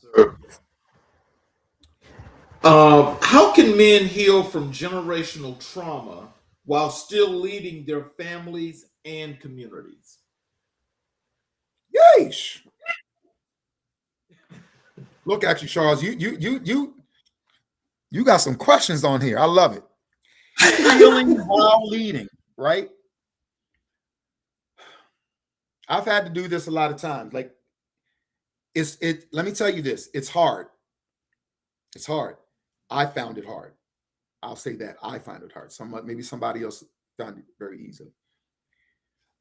How can men heal from generational trauma while still leading their families and communities? Yeesh. Look at you, Charles. You got some questions on here. I love it. Healing while leading, right? I've had to do this a lot of times. Like, let me tell you this. It's hard. It's hard. I found it hard. I'll say that. I find it hard. Maybe somebody else found it very easily.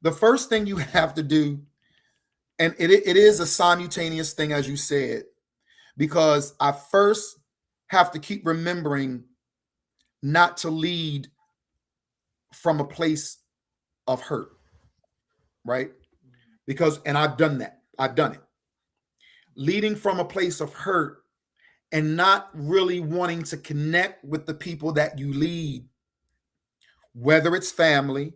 The first thing you have to do, and it is a simultaneous thing, as you said, because I first have to keep remembering not to lead from a place of hurt, right? Because, and I've done that. I've done it. Leading from a place of hurt and not really wanting to connect with the people that you lead, whether it's family.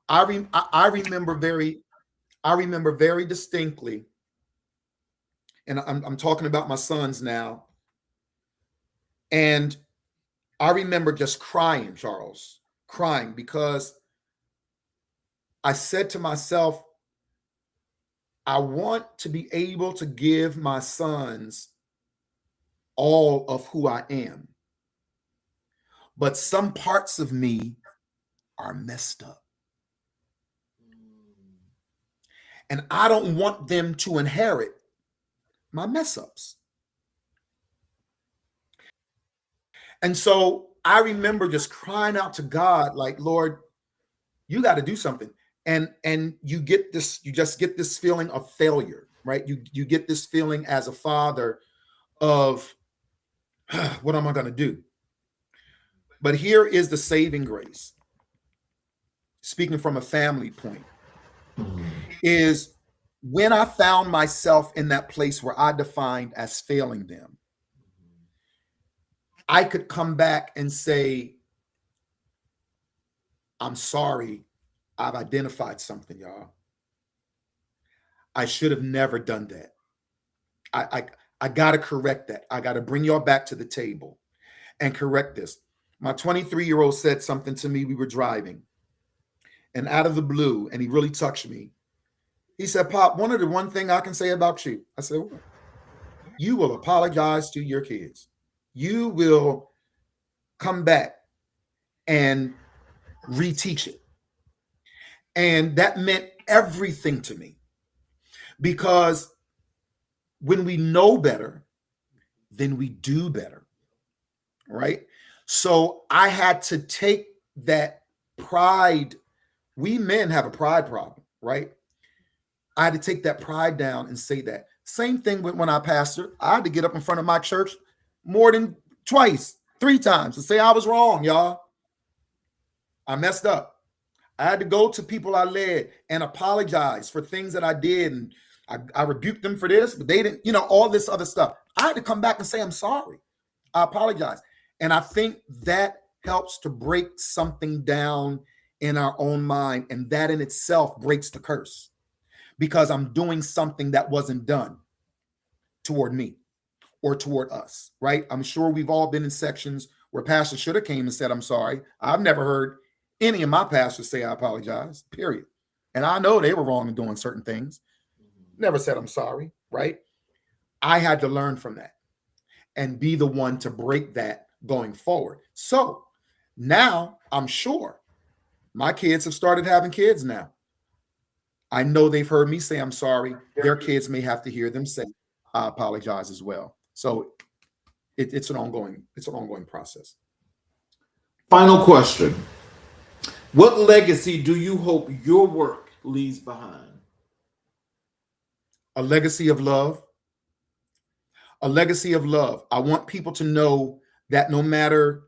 I remember very distinctly, and I'm talking about my sons now, and I remember just crying, Charles, crying, because I said to myself, I want to be able to give my sons all of who I am. But some parts of me are messed up. And I don't want them to inherit my mess ups. And so I remember just crying out to God, like, Lord, you got to do something. And you just get this feeling of failure, right? You get this feeling as a father of, what am I going to do? But here is the saving grace. Speaking from a family point, is when I found myself in that place where I defined as failing them, I could come back and say, I'm sorry, I've identified something, y'all. I should have never done that. I got to correct that. I got to bring y'all back to the table and correct this. My 23-year-old said something to me. We were driving, and out of the blue, and he really touched me. He said, Pop, one thing I can say about you. I said, well, you will apologize to your kids. You will come back and reteach it. And that meant everything to me, because when we know better, then we do better, right? So I had to take that pride. We men have a pride problem, right? I had to take that pride down and say that. Same thing when I pastored. I had to get up in front of my church more than twice, 3 times, and say I was wrong, y'all. I messed up. I had to go to people I led and apologize for things that I did. And I rebuked them for this, but they didn't, all this other stuff. I had to come back and say, I'm sorry. I apologize. And I think that helps to break something down in our own mind. And that in itself breaks the curse, because I'm doing something that wasn't done toward me or toward us, right? I'm sure we've all been in sections where pastors should have came and said, I'm sorry. I've never heard any of my pastors say I apologize, period. And I know they were wrong in doing certain things. Never said I'm sorry, right? I had to learn from that and be the one to break that going forward. So now I'm sure my kids have started having kids now. I know they've heard me say I'm sorry. Their kids may have to hear them say I apologize as well. So it's an ongoing process. Final question. What legacy do you hope your work leaves behind? A legacy of love. A legacy of love. I want people to know that no matter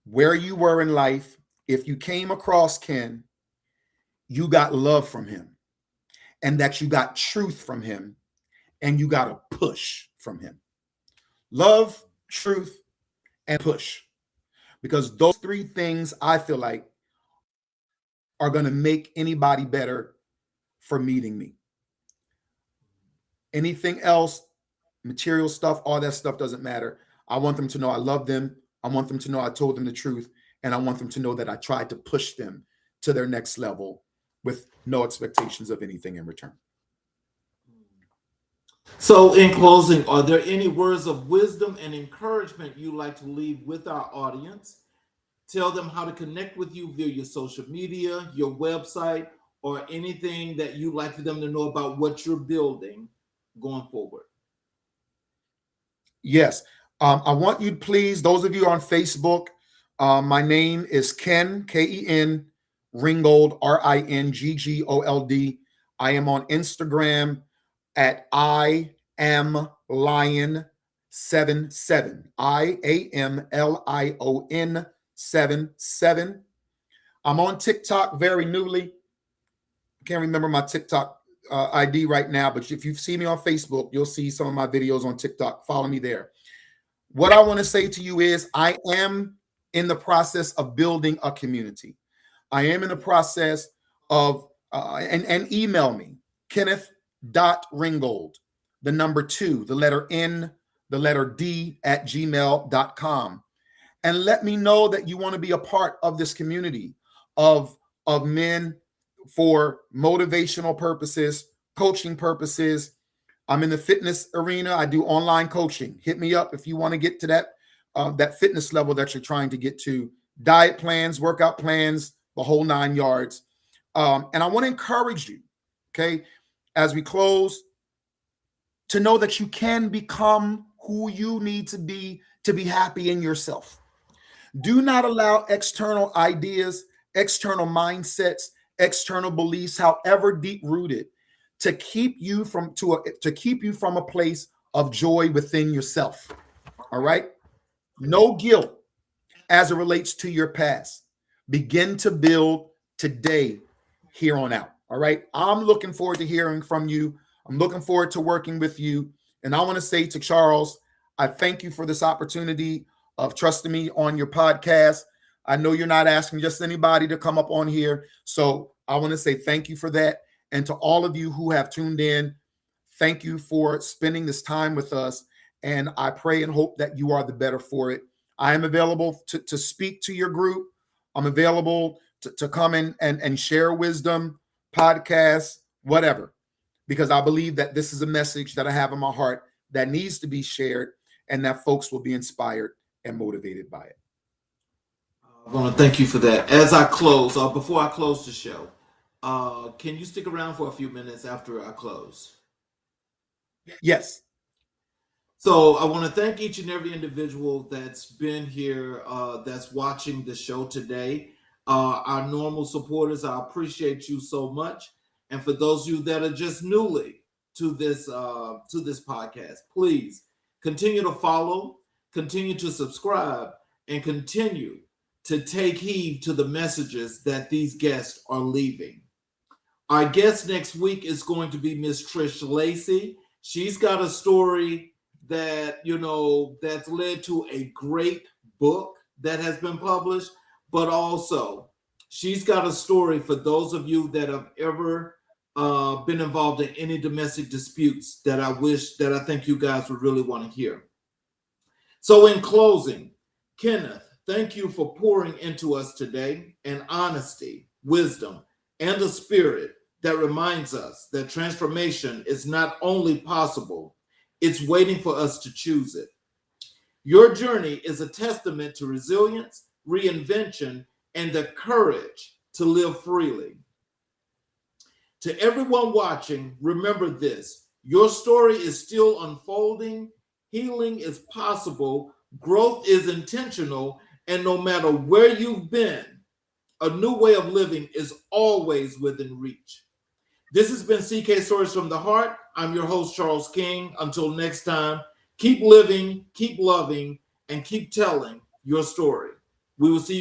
where you were in life, if you came across Ken, you got love from him, and that you got truth from him, and you got a push from him. Love, truth, and push. Because those 3 things, I feel like, are going to make anybody better for meeting me. Anything else, material stuff, all that stuff doesn't matter. I want them to know I love them. I want them to know I told them the truth. And I want them to know that I tried to push them to their next level with no expectations of anything in return. So in closing, are there any words of wisdom and encouragement you'd like to leave with our audience? Tell them how to connect with you via your social media, your website, or anything that you'd like for them to know about what you're building going forward. Yes. I want you to please, those of you on Facebook, my name is Ken, Ken, Ringgold, Ringgold. I am on Instagram at I am Lion77. IAMLION 77. I'm on TikTok very newly. I can't remember my TikTok ID right now, but if you see me on Facebook, you'll see some of my videos on TikTok. Follow me there. What I want to say to you is I am in the process of building a community. I am in the process of, and email me, Kenneth.Ringgold, the number 2, the letter N, the letter D at gmail.com. And let me know that you want to be a part of this community of men for motivational purposes, coaching purposes. I'm in the fitness arena. I do online coaching. Hit me up if you want to get to that fitness level that you're trying to get to. Diet plans, workout plans, the whole 9 yards. And I want to encourage you, okay, as we close, to know that you can become who you need to be happy in yourself. Do not allow external ideas, external mindsets, external beliefs, however deep rooted, to keep you from a place of joy within yourself. All right? No guilt as it relates to your past. Begin to build today, here on out. All right. I'm looking forward to hearing from you. I'm looking forward to working with you. And I want to say to Charles, I thank you for this opportunity of trusting me on your podcast. I know you're not asking just anybody to come up on here. So I want to say thank you for that. And to all of you who have tuned in, thank you for spending this time with us. And I pray and hope that you are the better for it. I am available to speak to your group. I'm available to come in and share wisdom, podcasts, whatever, because I believe that this is a message that I have in my heart that needs to be shared and that folks will be inspired and motivated by it. I want to thank you for that. As I close, before I close the show, can you stick around for a few minutes after I close? Yes. So I want to thank each and every individual that's been here, that's watching the show today. Our normal supporters, I appreciate you so much. And for those of you that are just newly to this podcast, please continue to follow, continue to subscribe, and continue to take heed to the messages that these guests are leaving. Our guest next week is going to be Miss Trish Lacey. She's got a story that, that's led to a great book that has been published, but also she's got a story for those of you that have ever been involved in any domestic disputes that I think you guys would really want to hear. So in closing, Kenneth, thank you for pouring into us today in honesty, wisdom, and a spirit that reminds us that transformation is not only possible, it's waiting for us to choose it. Your journey is a testament to resilience, reinvention, and the courage to live freely. To everyone watching, remember this: your story is still unfolding, healing is possible, growth is intentional, and no matter where you've been, a new way of living is always within reach. This has been CK Stories from the Heart. I'm your host, Charles King. Until next time, keep living, keep loving, and keep telling your story. We will see you